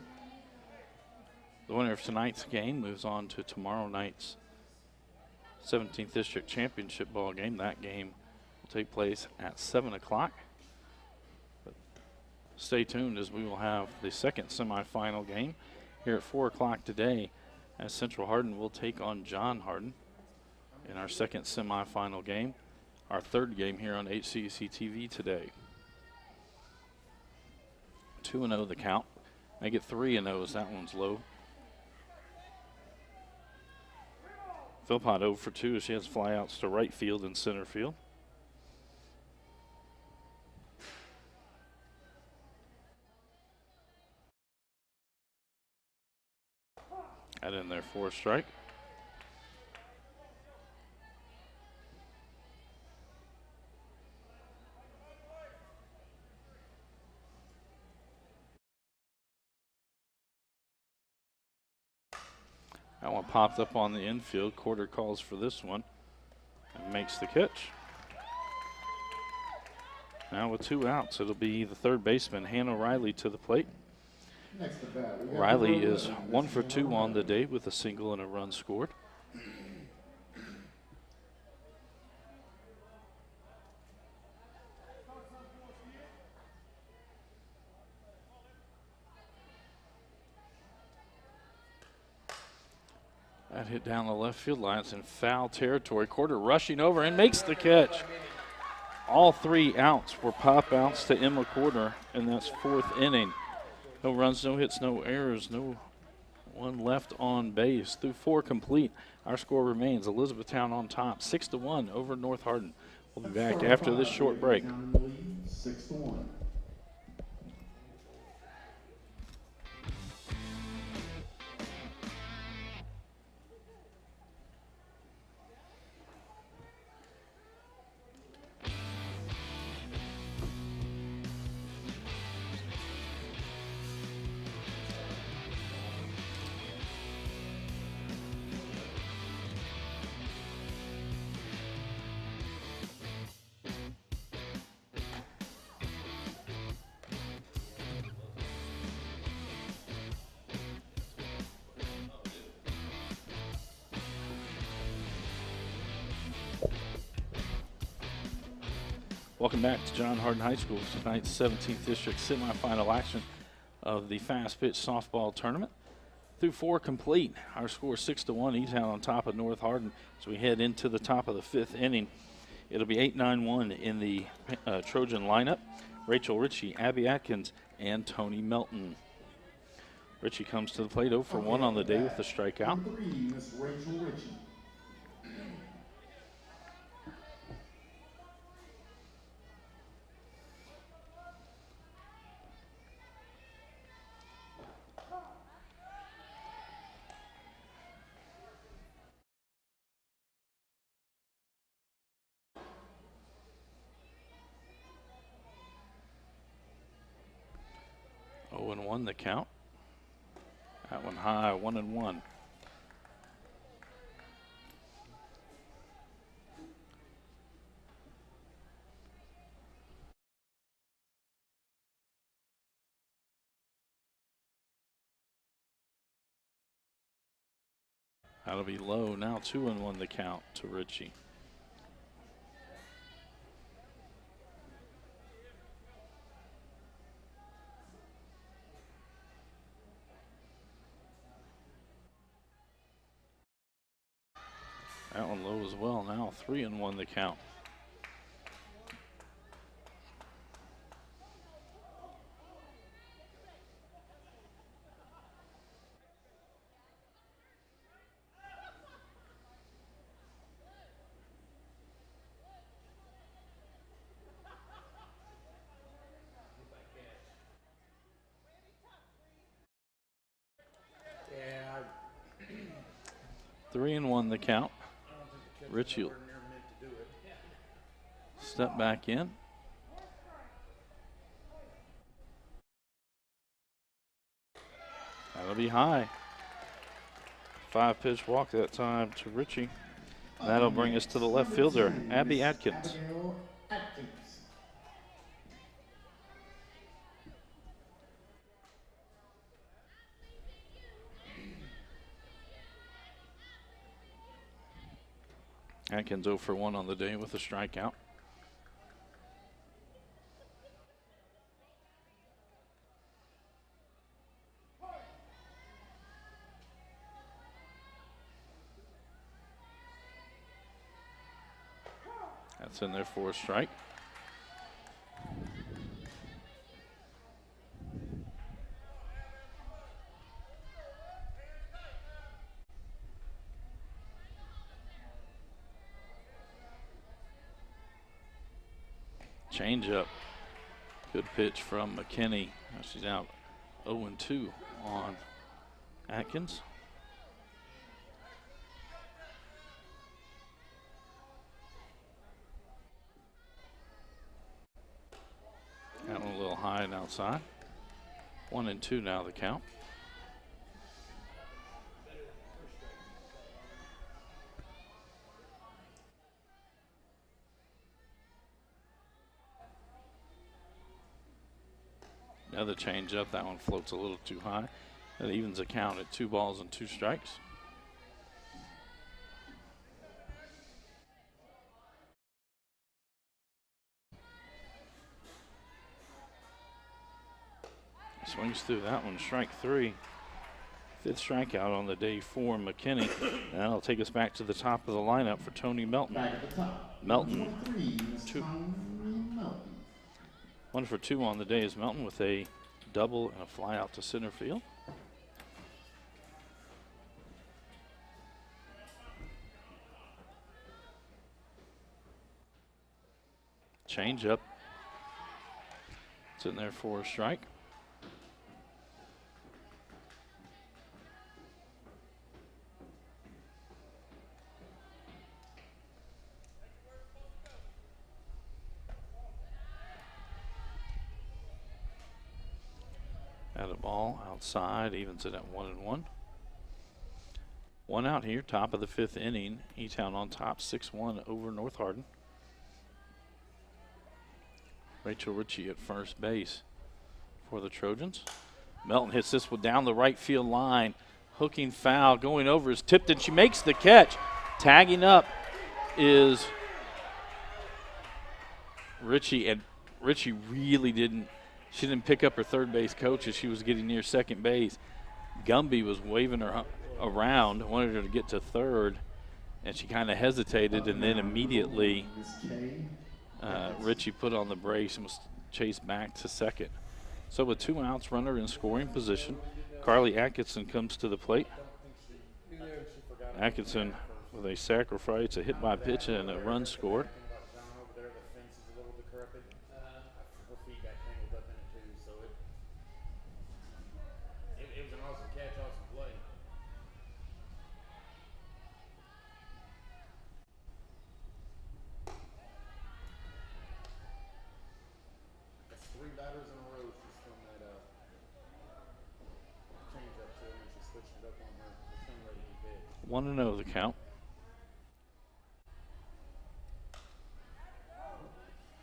The winner of tonight's game moves on to tomorrow night's 17th District Championship ball game. That game will take place at 7 o'clock. But stay tuned as we will have the second semifinal game here at 4 o'clock today, as Central Hardin will take on John Hardin in our second semifinal game, our 3rd game here on HCEC-TV today. 2-0 the count. Make it 3-0 as that one's low. Philpott 0 for 2 as she has flyouts to right field and center field. That in there for a strike. That one popped up on the infield. Quarter calls for this one and makes the catch. Now with 2 outs, it'll be the 3rd baseman, Hannah Riley, to the plate. Next to bat, we got Riley number is 11, 1 for Miss 2 Hannah on the Riley. day with a single and a run scored. That hit down the left field line. It's in foul territory. Quarter rushing over and makes the catch. All 3 outs were pop outs to Emma Quarter, and that's 4th inning. No runs, no hits, no errors, no one left on base. Through 4 complete, our score remains Elizabethtown on top, 6-1 over North Hardin. We'll be back after this short break. 6-1. Welcome back to John Hardin High School. Tonight's 17th District semifinal action of the fast pitch softball tournament. Through 4 complete. Our score 6-1. E-Town on top of North Hardin as we head into the top of the 5th inning. It'll be 8-9-1 in the Trojan lineup. Rachel Ritchie, Abby Atkins, and Tony Melton. Ritchie comes to the plate 0 for 1 on the day with a strikeout. 3, Miss Rachel Ritchie. Oh, and 1 the count. That one high, 1-1. That'll be low. Now 2-1 the count to Ritchie. That one low as well. Now 3-1 the count. Yeah, 3-1 the count. I don't think the catcher's Ritchie nowhere near meant to do it. step back in. That'll be high. 5-pitch walk that time to Ritchie. That'll bring us to the left fielder, Abby Atkins. Abigail Atkins. Atkins 0 for 1 on the day with a strikeout. That's in there for a strike. Change up. Good pitch from McKinney. Now she's out 0-2 on Atkins. That one a little high and outside. 1-2 now the count. Another change up. That one floats a little too high. That evens the count at 2 balls and 2 strikes. Swings through that one, strike 3. 5th strikeout on the day for McKinney. And that'll take us back to the top of the lineup for Tony Melton. Back at the top. Melton, 3, Miss 2. Tony Melton. 1 for 2 on the day is Melton with a double and a fly out to center field. Change up. It's in there for a strike. At a ball outside, evens it at 1-1. 1 out here, top of the 5th inning. E-Town on top, 6-1 over North Hardin. Rachel Ritchie at first base for the Trojans. Melton hits this one down the right field line. Hooking foul, going over is tipped, and she makes the catch. Tagging up is Richie really didn't. She didn't pick up her third base coach as she was getting near second base. Gumby was waving her around, wanted her to get to third, and she kind of hesitated, and then immediately Richie put on the brace and was chased back to second. So with 2 outs, runner in scoring position, Carly Atkinson comes to the plate. Atkinson with a sacrifice, a hit by pitch, and a run scored. One to 0 the count.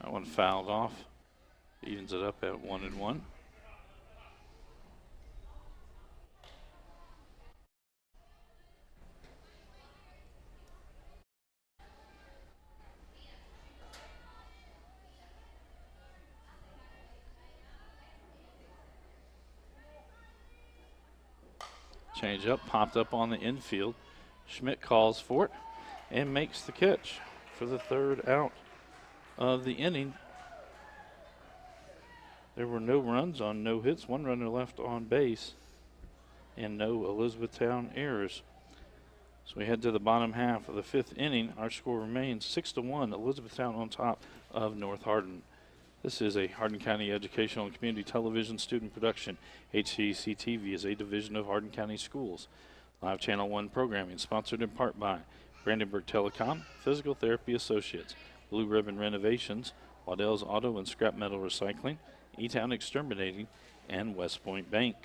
That one fouled off. Evens it up at 1-1. Change up, popped up on the infield. Schmidt calls for it and makes the catch for the 3rd out of the inning. There were no runs on no hits, 1 runner left on base, and no Elizabethtown errors. So we head to the bottom half of the 5th inning. Our score remains 6-1, Elizabethtown on top of North Hardin. This is a Hardin County Educational and Community Television student production. HCEC-TV is a division of Hardin County Schools. Live Channel 1 programming sponsored in part by Brandenburg Telecom, Physical Therapy Associates, Blue Ribbon Renovations, Waddell's Auto and Scrap Metal Recycling, E-Town Exterminating, and West Point Bank.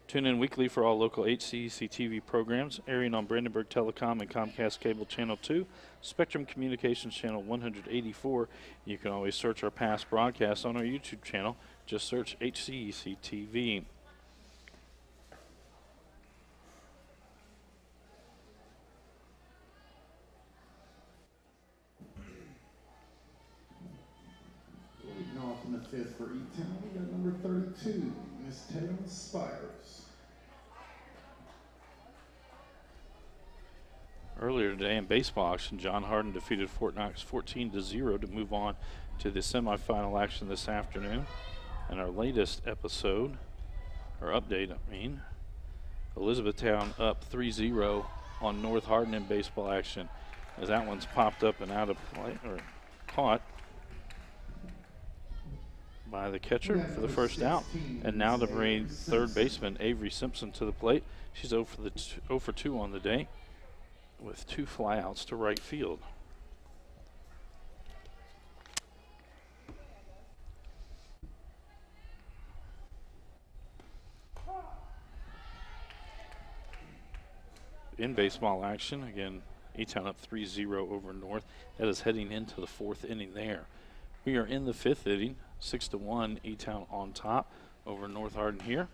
Tune in weekly for all local HCEC-TV programs airing on Brandenburg Telecom and Comcast Cable Channel 2, Spectrum Communications Channel 184. You can always search our past broadcasts on our YouTube channel. Just search HCEC-TV. Leading off in the 5th for E-Town, we got number 32, Miss Taylor Spires. Earlier today in baseball action, John Hardin defeated Fort Knox 14-0 to move on to the semifinal action this afternoon. And our latest episode, or update, Elizabethtown up 3-0 on North Hardin in baseball action, as that one's popped up and out of play, or caught by the catcher for the first out. And now to bring third baseman Avery Simpson to the plate. She's 0 for 2 on the day, with 2 flyouts to right field. In baseball action, again, E-Town up 3-0 over North. That is heading into the 4th inning there. We are in the 5th inning, 6-1, E-Town on top over North Hardin here.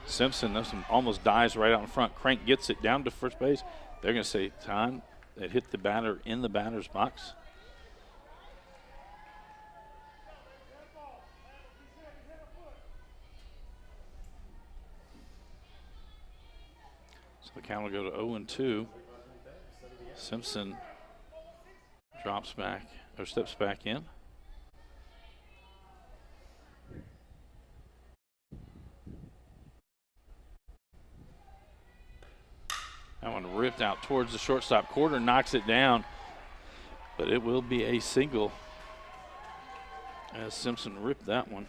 Simpson almost dives right out in front. Crank gets it down to first base. They're going to say time. It hit the batter in the batter's box. So the count will go to 0-2. Simpson drops back, or steps back in. That one ripped out towards the shortstop. Quarter knocks it down, but it will be a single as Simpson ripped that one.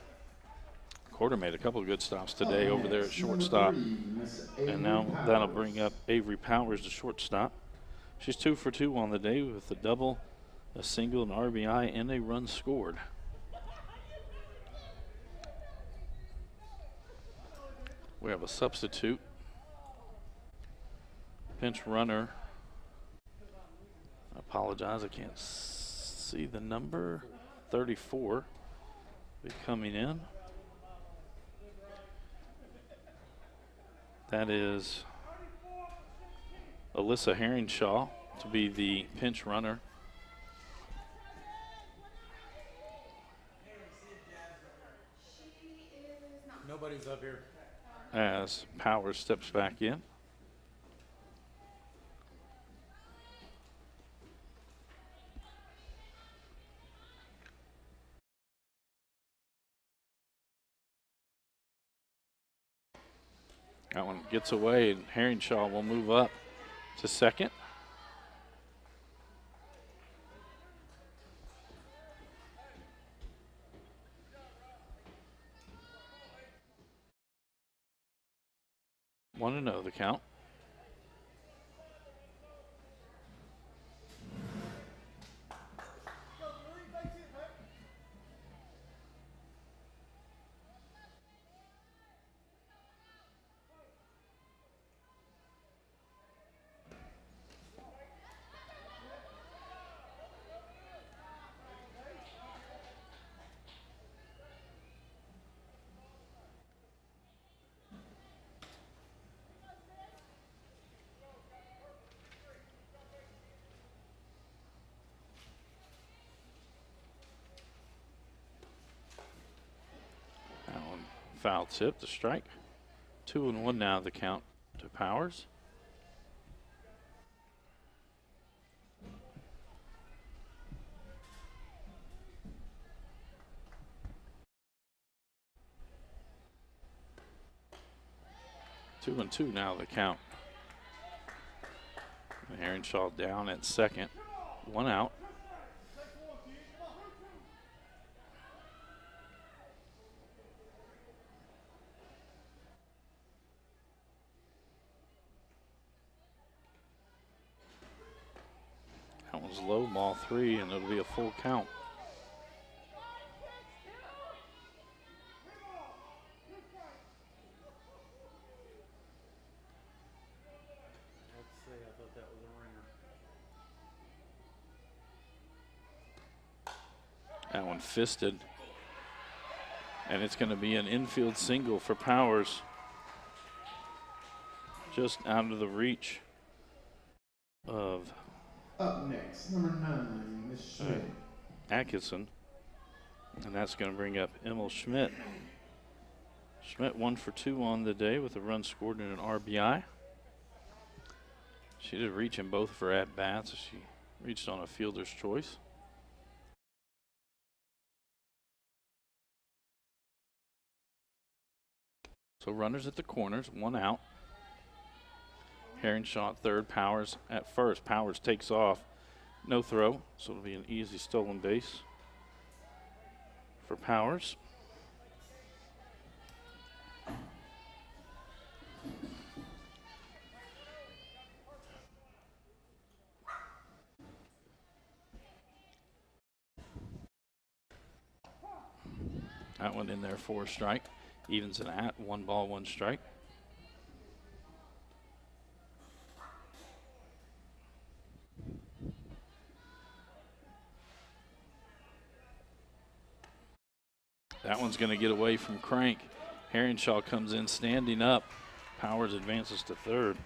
Quarter made a couple of good stops today over there at shortstop. And now that'll bring up Avery Powers, the shortstop. She's 2 for 2 on the day with a double, a single, an RBI, and a run scored. We have a substitute. Pinch runner. I apologize, I can't see the number. 34 be coming in. That is Alyssa Herringshaw to be the pinch runner. Liz up here. as Powers steps back in. That one gets away, and Herringshaw will move up to second. One to know the count. Foul tip to strike. 2-1 now the count to Powers. Two and two now the count. And Herringshaw down at second. One out. That one's low, ball three, and it'll be a full count. Let's see, I thought that was a ringer. That one fisted. And it's going to be an infield single for Powers. Just out of the reach of Up next, number 9, Miss Schmidt. Atkinson. And that's going to bring up Emil Schmidt. Schmidt 1 for 2 on the day with a run scored and an RBI. She did reach in both of her at-bats. She reached on a fielder's choice. So runners at the corners, one out. Herringshaw at third, Powers at first. Powers takes off, no throw, so it'll be an easy stolen base for Powers. That one in there for a strike. Evens it at 1 ball, 1 strike. That one's going to get away from Crank. Herringshaw comes in standing up. Powers advances to third.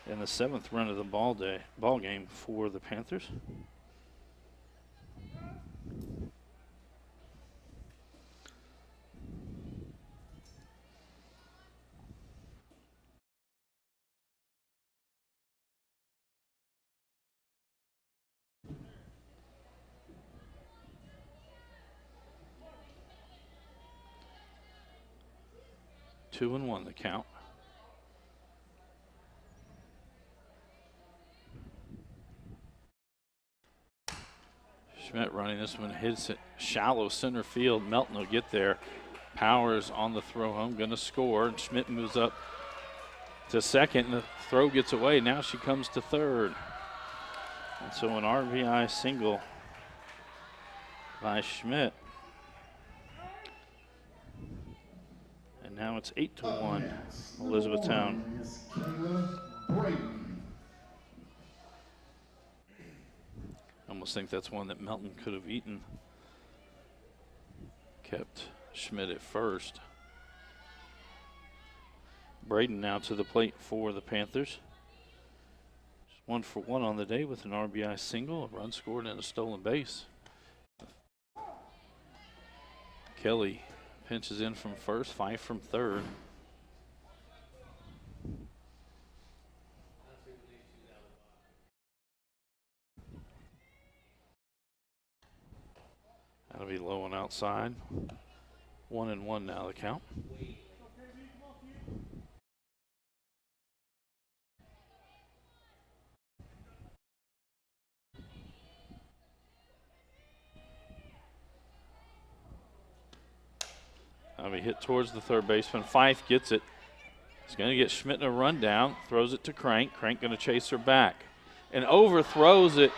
And the 7th run of the ball game for the Panthers. Two and one the count. Schmidt running this one, hits it shallow center field. Melton will get there. Powers on the throw home, going to score. And Schmidt moves up to second, and the throw gets away. Now she comes to third. And so an RBI single by Schmidt. And now it's 8-1, Elizabethtown. I almost think that's one that Melton could have eaten. Kept Schmidt at first. Braden now to the plate for the Panthers. Just 1 for 1 on the day with an RBI single, a run scored, and a stolen base. Kelly pinches in from first, Fife from third. That'll be low and outside. 1-1 now the count. That'll be hit towards the third baseman. Fife gets it. He's going to get Schmidt in a rundown. Throws it to Crank. Crank going to chase her back. And overthrows it,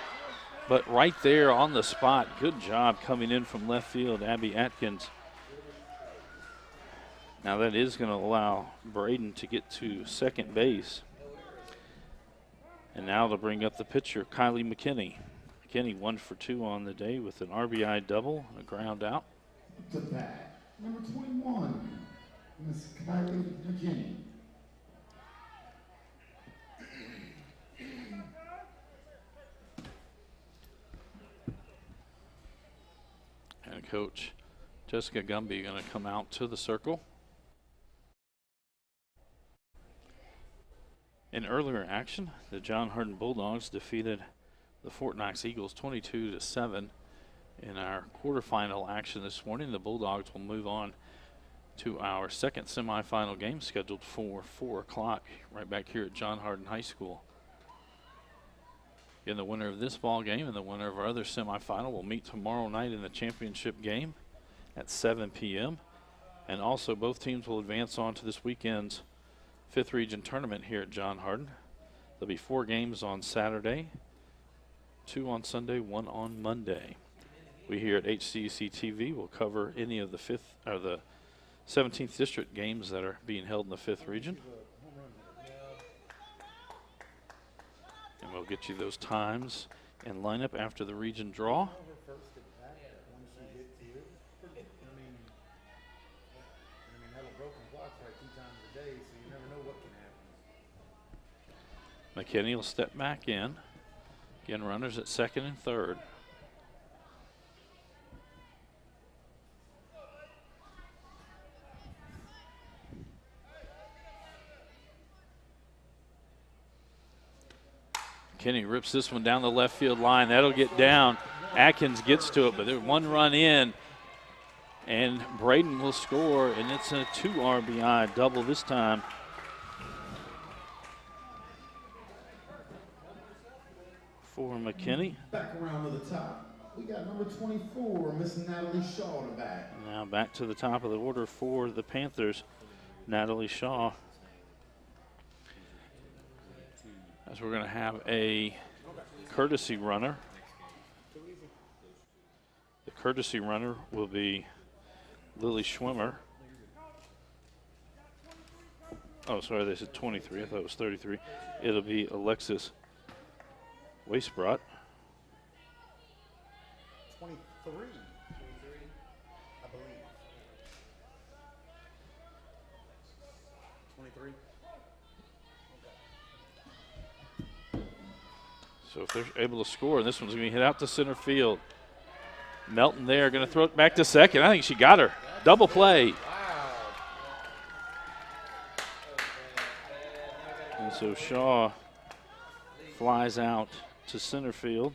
but right there on the spot. Good job coming in from left field, Abby Atkins. Now that is going to allow Braden to get to second base. And now to bring up the pitcher, Kylie McKinney. McKinney 1 for 2 on the day with an RBI double and a ground out. To bat, number 21, Miss Kylie McKinney. And Coach Jessica Gumby going to come out to the circle. In earlier action, the John Hardin Bulldogs defeated the Fort Knox Eagles 22-7. In our quarterfinal action this morning, the Bulldogs will move on to our second semifinal game scheduled for 4 o'clock right back here at John Hardin High School. Again, the winner of this ball game and the winner of our other semifinal will meet tomorrow night in the championship game at 7 p.m. And also both teams will advance on to this weekend's 5th Region Tournament here at John Hardin. There'll be 4 games on Saturday, 2 on Sunday, 1 on Monday. We here at HCEC-TV will cover any of the 5th or the 17th District games that are being held in the 5th Region. And we'll get you those times and lineup after the region draw. McKinney will step back in. Again, runners at second and third. McKinney rips this one down the left field line. That'll get down. Atkins gets to it, but there's 1 run in. And Braden will score, and it's a 2 RBI double this time. For McKinney. Back around to the top. We got number 24, Miss Natalie Shaw to bat. Now back to the top of the order for the Panthers, Natalie Shaw. As we're going to have a courtesy runner. The courtesy runner will be Lily Schwimmer. Oh, sorry, they said 23. I thought it was 33. It'll be Alexis Wastebrot. 23, I believe. 23. So if they're able to score, this one's going to be hit out to center field. Melton there, going to throw it back to second. I think she got her. Double play. And so Shaw flies out to center field.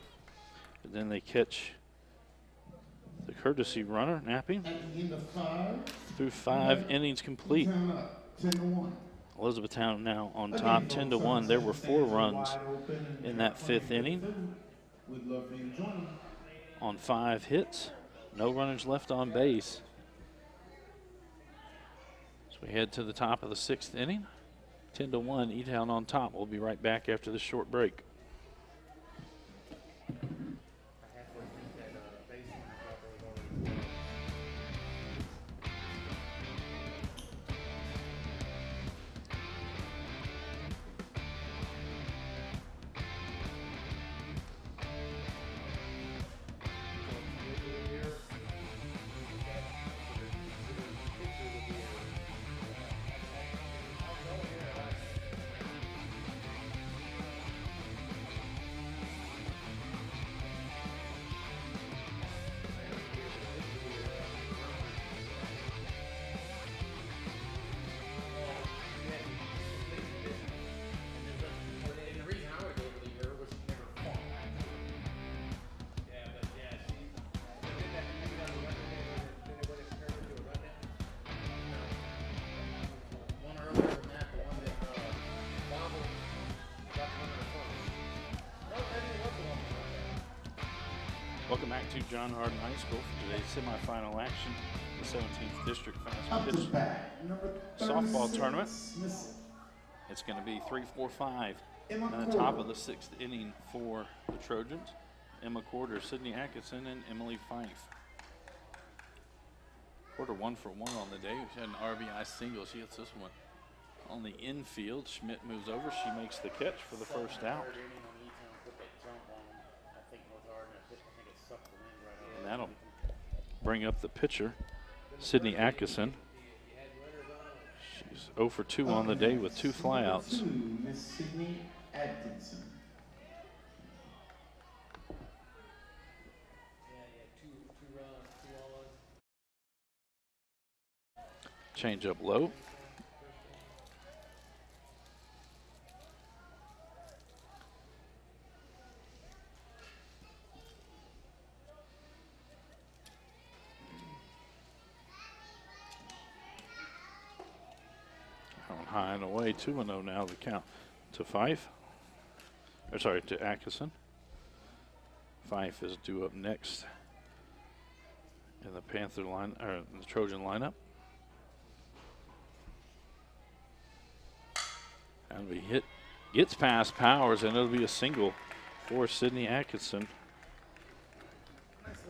And then they catch the courtesy runner napping. Through 5 innings complete. 10-1. Elizabethtown now on top, 10-1. There were 4 runs in that 5th inning. We'd love for you to join them. On 5 hits, no runners left on base. So we head to the top of the 6th inning. 10-1, E-Town on top. We'll be right back after this short break. Welcome back to John Hardin High School for today's semifinal action, the 17th District Up Fast to Pitch bat, number softball 36, tournament. Miss It's going to be 3-4-5 Emma in the top Corder. of the 6th inning for the Trojans. Emma Corder, Sydney Atkinson, and Emily Fife. Corder 1 for 1 on the day. She had an RBI single. She hits this one on the infield. Schmidt moves over. She makes the catch for the first out. And that'll bring up the pitcher, Sydney Atkinson. She's 0 for 2 on the day with 2 flyouts. Miss Sydney Atkinson. Change up low. On high and away, 2-0 now the count to Fife. Or sorry, to Atkinson. Fife is due up next in the Panther line, or the Trojan lineup. And we gets past Powers, and it'll be a single for Sydney Atkinson.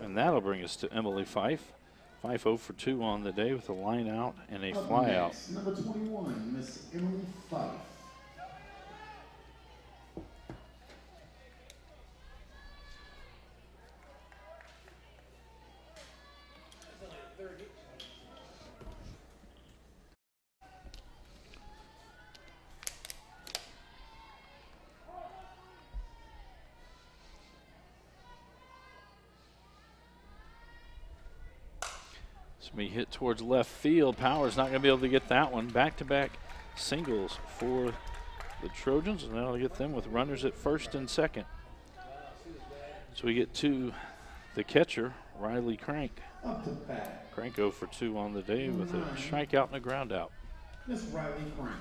And that'll bring us to Emily Fife. Fife 0 for 2 on the day with a line out and a Up fly out. next, number 21, Miss Emily Fife. It's going to be hit towards left field. Powers not going to be able to get that one. Back-to-back singles for the Trojans, and that'll get them with runners at first and second. So we get to the catcher, Riley Crank. Up to bat, Crank 0 for 2 on the day with a strikeout and a ground out. Miss Riley Crank.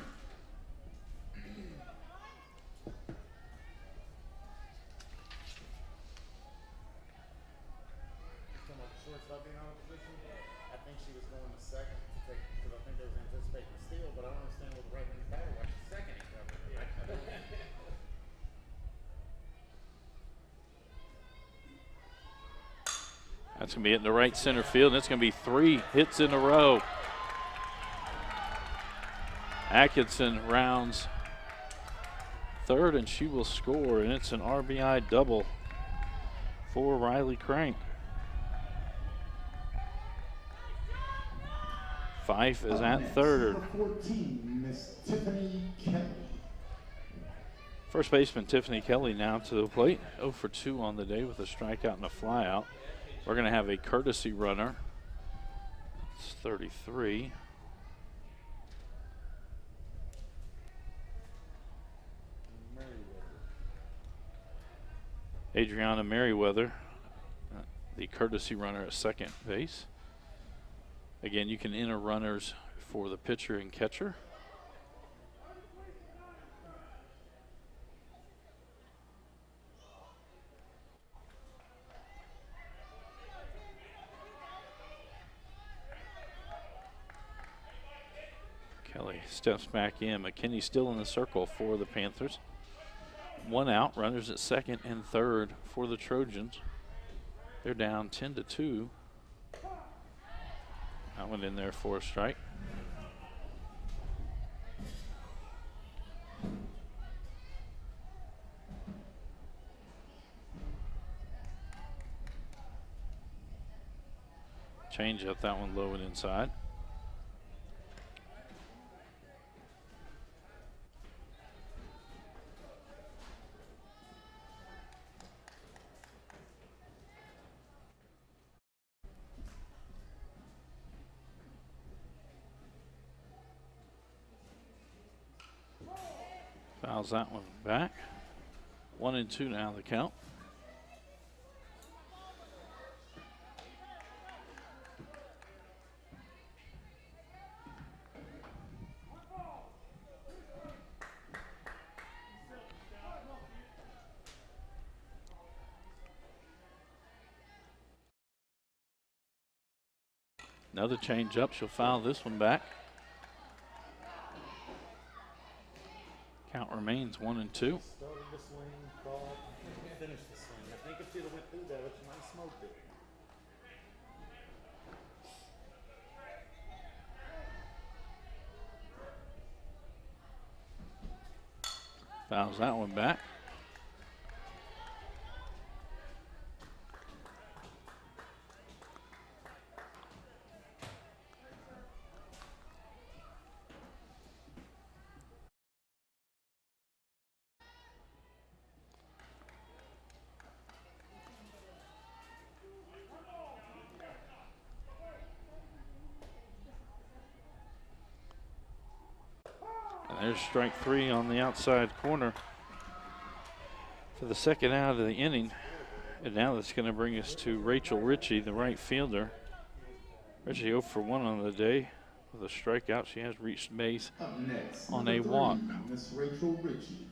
I think she was going to second because I think they was anticipating a steal, but I don't understand what the right wing batter watched second he covered. That's going to be hitting the right center field, and it's going to be 3 hits in a row. Atkinson rounds third, and she will score, and it's an RBI double for Riley Crank. Fife is Up at next, third. number 14, Miss Tiffany Kelly. First baseman Tiffany Kelly now to the plate. 0 for 2 on the day with a strikeout and a flyout. We're going to have a courtesy runner. It's 33. Adriana Merriweather, the courtesy runner at second base. Again, you can enter runners for the pitcher and catcher. Kelly steps back in. McKinney still in the circle for the Panthers. 1 out, runners at second and third for the Trojans. They're down 10-2. That one in there for a strike. Change up, that one low and inside. Fouls that one back. 1-2 now the count. Another change up. She'll foul this one back. Count remains 1-2. Started the swing, ball, finished the swing. I think if she'd have went through that, she might have smoked it. Fouls that one back. And there's strike 3 on the outside corner for the second out of the inning. And now that's going to bring us to Rachel Ritchie, the right fielder. Ritchie 0 for 1 on the day with a strikeout. She has reached base Up next, on number a 3, walk. Miss Rachel Ritchie.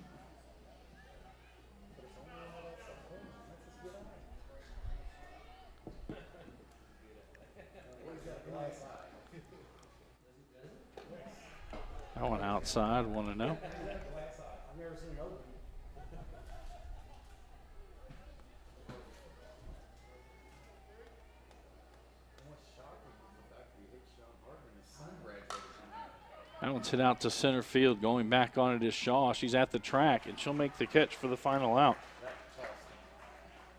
That one outside, 1-0. I've never seen it open. That one's hit out to center field. Going back on it is Shaw. She's at the track, and she'll make the catch for the final out.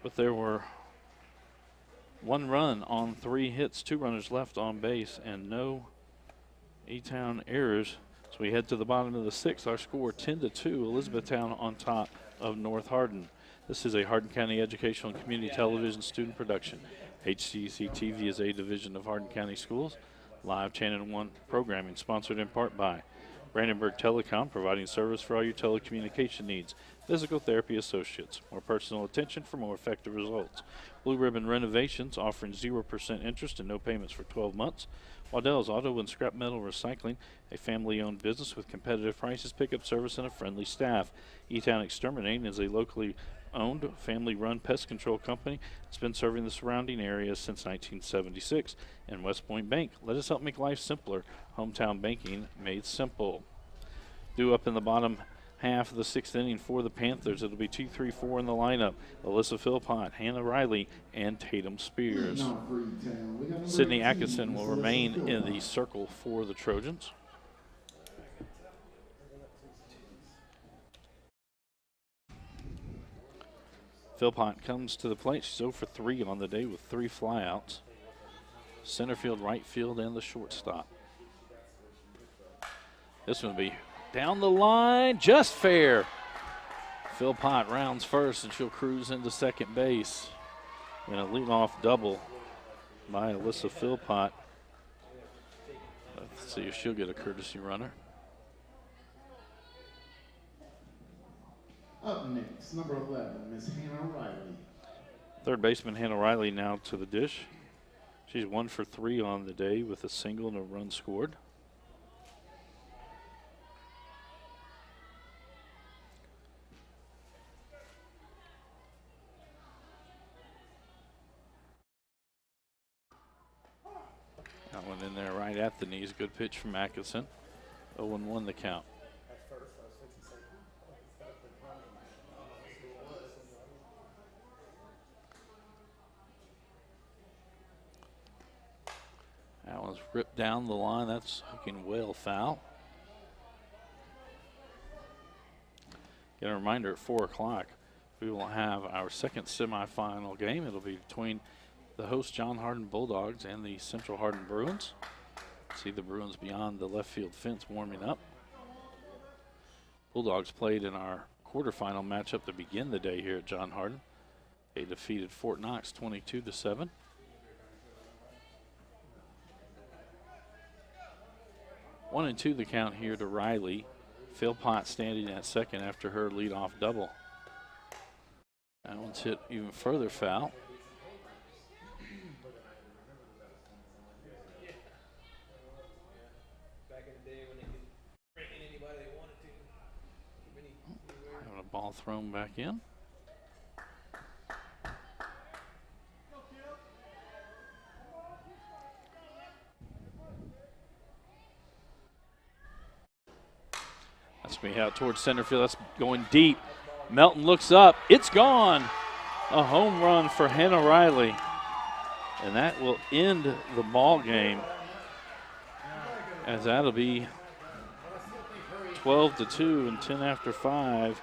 But there were 1 run on 3 hits, 2 runners left on base, and no E-Town errors. So we head to the bottom of the 6th. Our score 10-2, Elizabethtown on top of North Hardin. This is a Hardin County Educational and Community Television student production. HCEC-TV is a division of Hardin County Schools. Live Channel 1 programming sponsored in part by Brandenburg Telecom, providing service for all your telecommunication needs. Physical Therapy Associates, more personal attention for more effective results. Blue Ribbon Renovations, offering 0% interest and no payments for 12 months. Waddell's Auto and Scrap Metal Recycling, a family-owned business with competitive prices, pickup service, and a friendly staff. E-Town Exterminating is a locally owned, family-run pest control company. It's been serving the surrounding areas since 1976. And West Point Bank, let us help make life simpler. Hometown banking made simple. Due up in the bottom half of the 6th inning for the Panthers. It'll be 2-3-4 in the lineup. Alyssa Philpott, Hannah Riley, and Tatum Spears. Now for E-Town, we got number Sydney 18, Atkinson will Miss Alyssa remain in the Philpott. circle for the Trojans. Philpott comes to the plate. She's 0 for 3 on the day with 3 flyouts. Center field, right field, and the shortstop. This one will be down the line, just fair. Philpott rounds first, and she'll cruise into second base. And a leadoff double by Alyssa Philpott. Let's see if she'll get a courtesy runner. Up next, number 11, Miss Hannah Riley. Third baseman Hannah Riley now to the dish. She's 1 for 3 on the day with a single and a run scored. That one in there right at the knees. Good pitch from Atkinson. 0-1 the count. That one's ripped down the line. That's hooking well foul. Get a reminder at 4 o'clock, we will have our second semifinal game. It'll be between the host John Hardin Bulldogs and the Central Hardin Bruins. See the Bruins beyond the left field fence warming up. Bulldogs played in our quarterfinal matchup to begin the day here at John Hardin. They defeated Fort Knox 22-7. One and 2 the count here to Riley. Philpott standing at second after her leadoff double. That one's hit even further foul. Back in the day when they could bring in anybody they wanted to. Having a ball thrown back in. me, out towards center field. That's going deep. Melton looks up. It's gone. A home run for Hannah Riley. And that will end the ball game, as that'll be 12-2 and 10 after 5.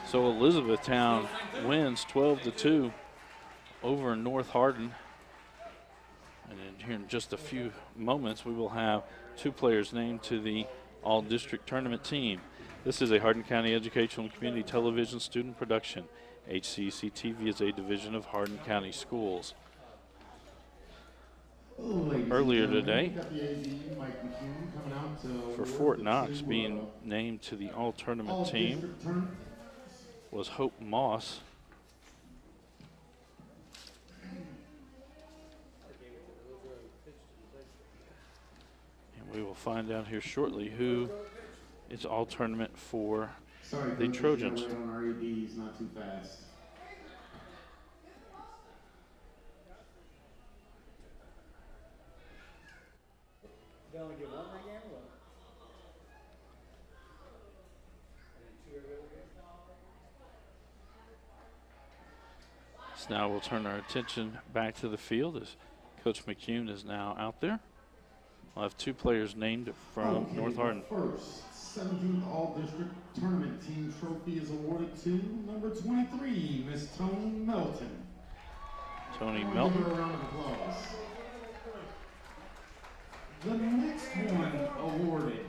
So Elizabethtown wins 12-2 over North Hardin. And here in just a few moments, we will have 2 players named to the All-District Tournament team. This is a Hardin County Educational and Community Television student production. HCEC-TV is a division of Hardin County Schools. Earlier today, for Fort Knox being named to the All-Tournament team was Hope Moss. And we will find out here shortly who is All-Tournament for the Trojans. Not too fast. They only get one that game or what? So now we'll turn our attention back to the field as Coach McCune is now out there. We'll have 2 players named from North Hardin. First, 17th All-District Tournament Team Trophy is awarded to number 23, Miss Tony Melton. Tony Give Melton. her a round of applause. The next one awarded,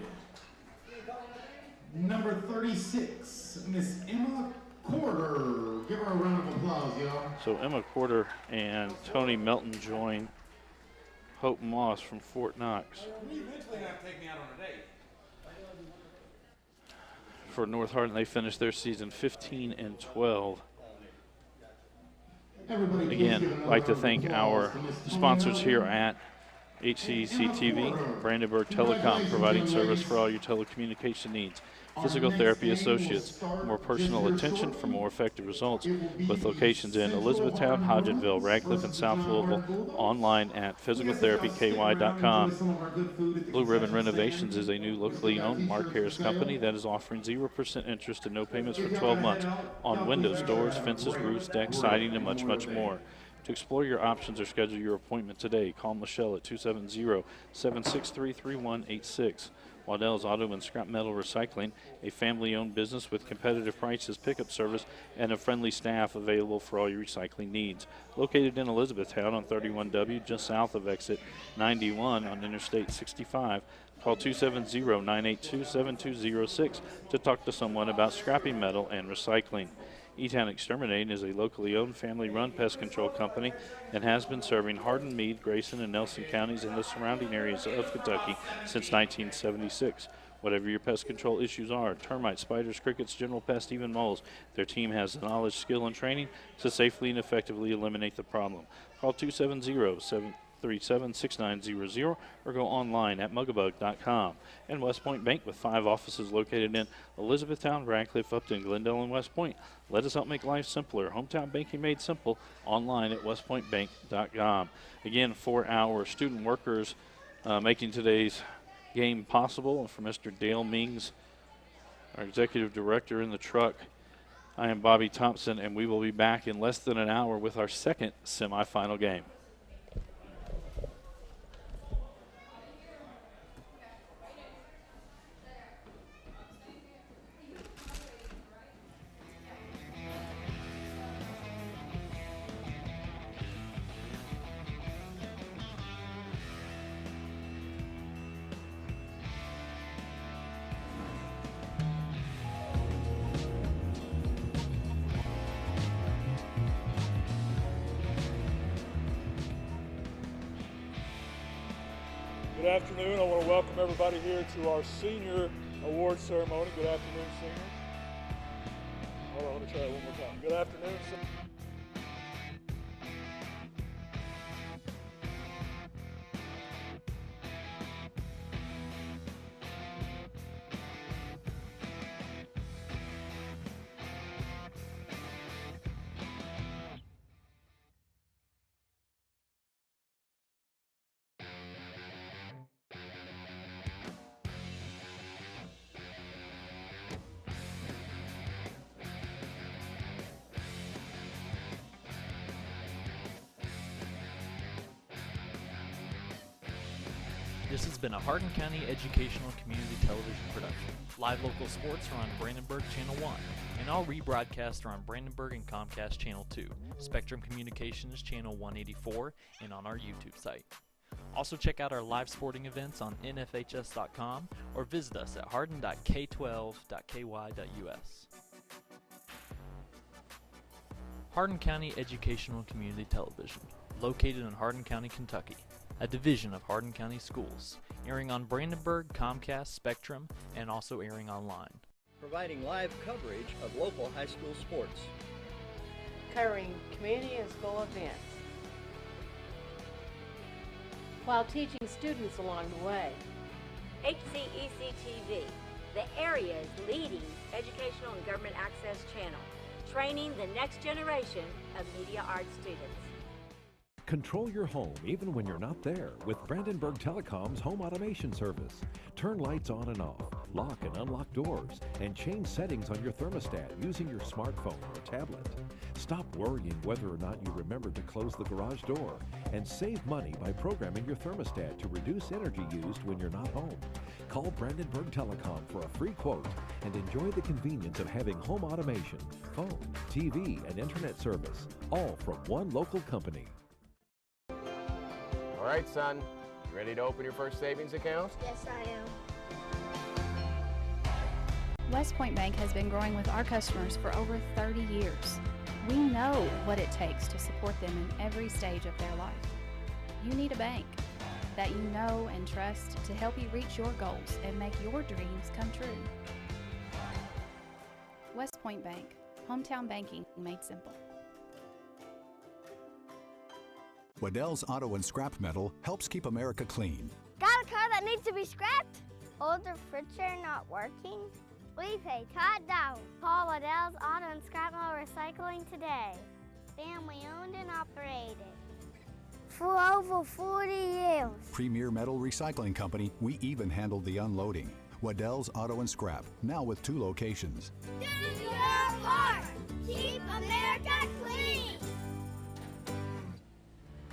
number 36, Miss Emma Porter. Give her a round of applause, y'all. So Emma Porter and Tony Melton join Hope Moss from Fort Knox. You eventually have to take me out on a date. For North Hardin, they finished their season 15-12. Everybody please give Again, another I'd like to round of thank applause our to Miss Tony sponsors here Melton. at HCEC-TV, Brandenburg Telecom, providing service for all your telecommunication needs. Physical Therapy Associates, more personal attention for more effective results, with locations in Elizabethtown, Hodgenville, Radcliffe, and South Louisville. Online at physicaltherapyky.com. Blue Ribbon Renovations is a new locally owned Mark Harris company that is offering 0% interest and no payments for 12 months on windows, doors, fences, roofs, decks, siding, and much, much more. To explore your options or schedule your appointment today, call Michelle at 270-763-3186. Waddell's Auto and Scrap Metal Recycling, a family-owned business with competitive prices, pickup service, and a friendly staff available for all your recycling needs. Located in Elizabethtown on 31W, just south of exit 91 on Interstate 65. Call 270-982-7206 to talk to someone about scrapping metal and recycling. E-Town Exterminating is a locally owned, family-run pest control company and has been serving Hardin, Meade, Grayson, and Nelson counties and the surrounding areas of Kentucky since 1976. Whatever your pest control issues are, termites, spiders, crickets, general pests, even moles, their team has the knowledge, skill, and training to safely and effectively eliminate the problem. Call 270-737-6900 or go online at mugabug.com. And West Point Bank, with 5 offices located in Elizabethtown, Radcliffe, Upton, Glendale, and West Point. Let us help make life simpler. Hometown banking made simple. Online at westpointbank.com. Again, for our student workers making today's game possible, and for Mr. Dale Mings, our executive director in the truck, I am Bobby Thompson, and we will be back in less than an hour with our second semifinal game. Good afternoon. I want to welcome everybody here to our senior award ceremony. Good afternoon, seniors. Hold on, let me try it one more time. Good afternoon, seniors. been a Hardin County Educational Community Television production. Live local sports are on Brandenburg Channel 1, and all rebroadcasts are on Brandenburg and Comcast Channel 2, Spectrum Communications Channel 184, and on our YouTube site. Also check out our live sporting events on nfhs.com or visit us at hardin.k12.ky.us. Hardin County Educational Community Television, located in Hardin County, Kentucky, a division of Hardin County Schools, airing on Brandenburg, Comcast, Spectrum, and also airing online. Providing live coverage of local high school sports. Covering community and school events, while teaching students along the way. HCEC-TV, the area's leading educational and government access channel, training the next generation of media arts students. Control your home even when you're not there with Brandenburg Telecom's home automation service. Turn lights on and off, lock and unlock doors, and change settings on your thermostat using your smartphone or tablet. Stop worrying whether or not you remember to close the garage door, and save money by programming your thermostat to reduce energy used when you're not home. Call Brandenburg Telecom for a free quote and enjoy the convenience of having home automation, phone, TV, and internet service, all from one local company. All right, son, you ready to open your first savings account? Yes, I am. West Point Bank has been growing with our customers for over 30 years. We know what it takes to support them in every stage of their life. You need a bank that you know and trust to help you reach your goals and make your dreams come true. West Point Bank, hometown banking made simple. Waddell's Auto and Scrap Metal helps keep America clean. Got a car that needs to be scrapped? Older furniture not working? We pay Todd down. Call Waddell's Auto and Scrap Metal Recycling today. Family owned and operated for over 40 years. Premier Metal Recycling Company, we even handle the unloading. Waddell's Auto and Scrap, now with 2 locations. Do your part. Keep America clean.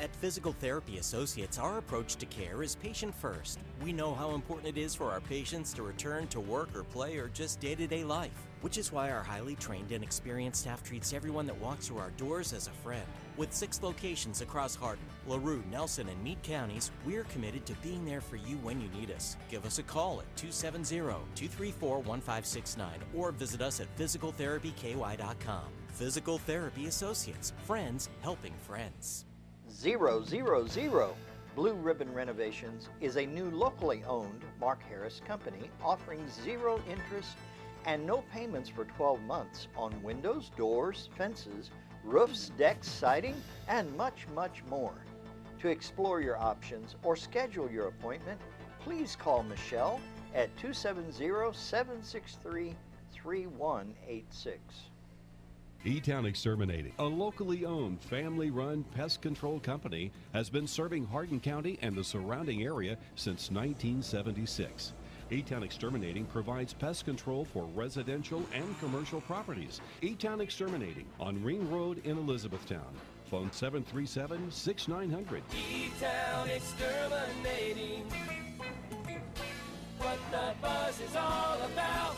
At Physical Therapy Associates, our approach to care is patient first. We know how important it is for our patients to return to work or play or just day-to-day life, which is why our highly trained and experienced staff treats everyone that walks through our doors as a friend. With 6 locations across Hardin, LaRue, Nelson, and Meade counties, we're committed to being there for you when you need us. Give us a call at 270-234-1569 or visit us at physicaltherapyky.com. Physical Therapy Associates, friends helping friends. 000 Blue Ribbon Renovations is a new locally owned Mark Harris company offering 0 interest and no payments for 12 months on windows, doors, fences, roofs, decks, siding, and much, much more. To explore your options or schedule your appointment, please call Michelle at 270-763-3186. E-Town Exterminating, a locally owned, family-run pest control company, has been serving Hardin County and the surrounding area since 1976. E-Town Exterminating provides pest control for residential and commercial properties. E-Town Exterminating on Ring Road in Elizabethtown. Phone 737-6900. E-Town Exterminating, what the buzz is all about.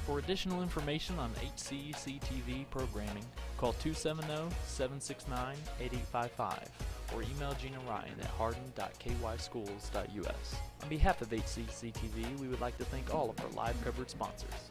For additional information on HCEC-TV programming, call 270-769-8855 or email Gina Ryan at hardin.kyschools.us. On behalf of HCEC-TV, we would like to thank all of our live coverage sponsors.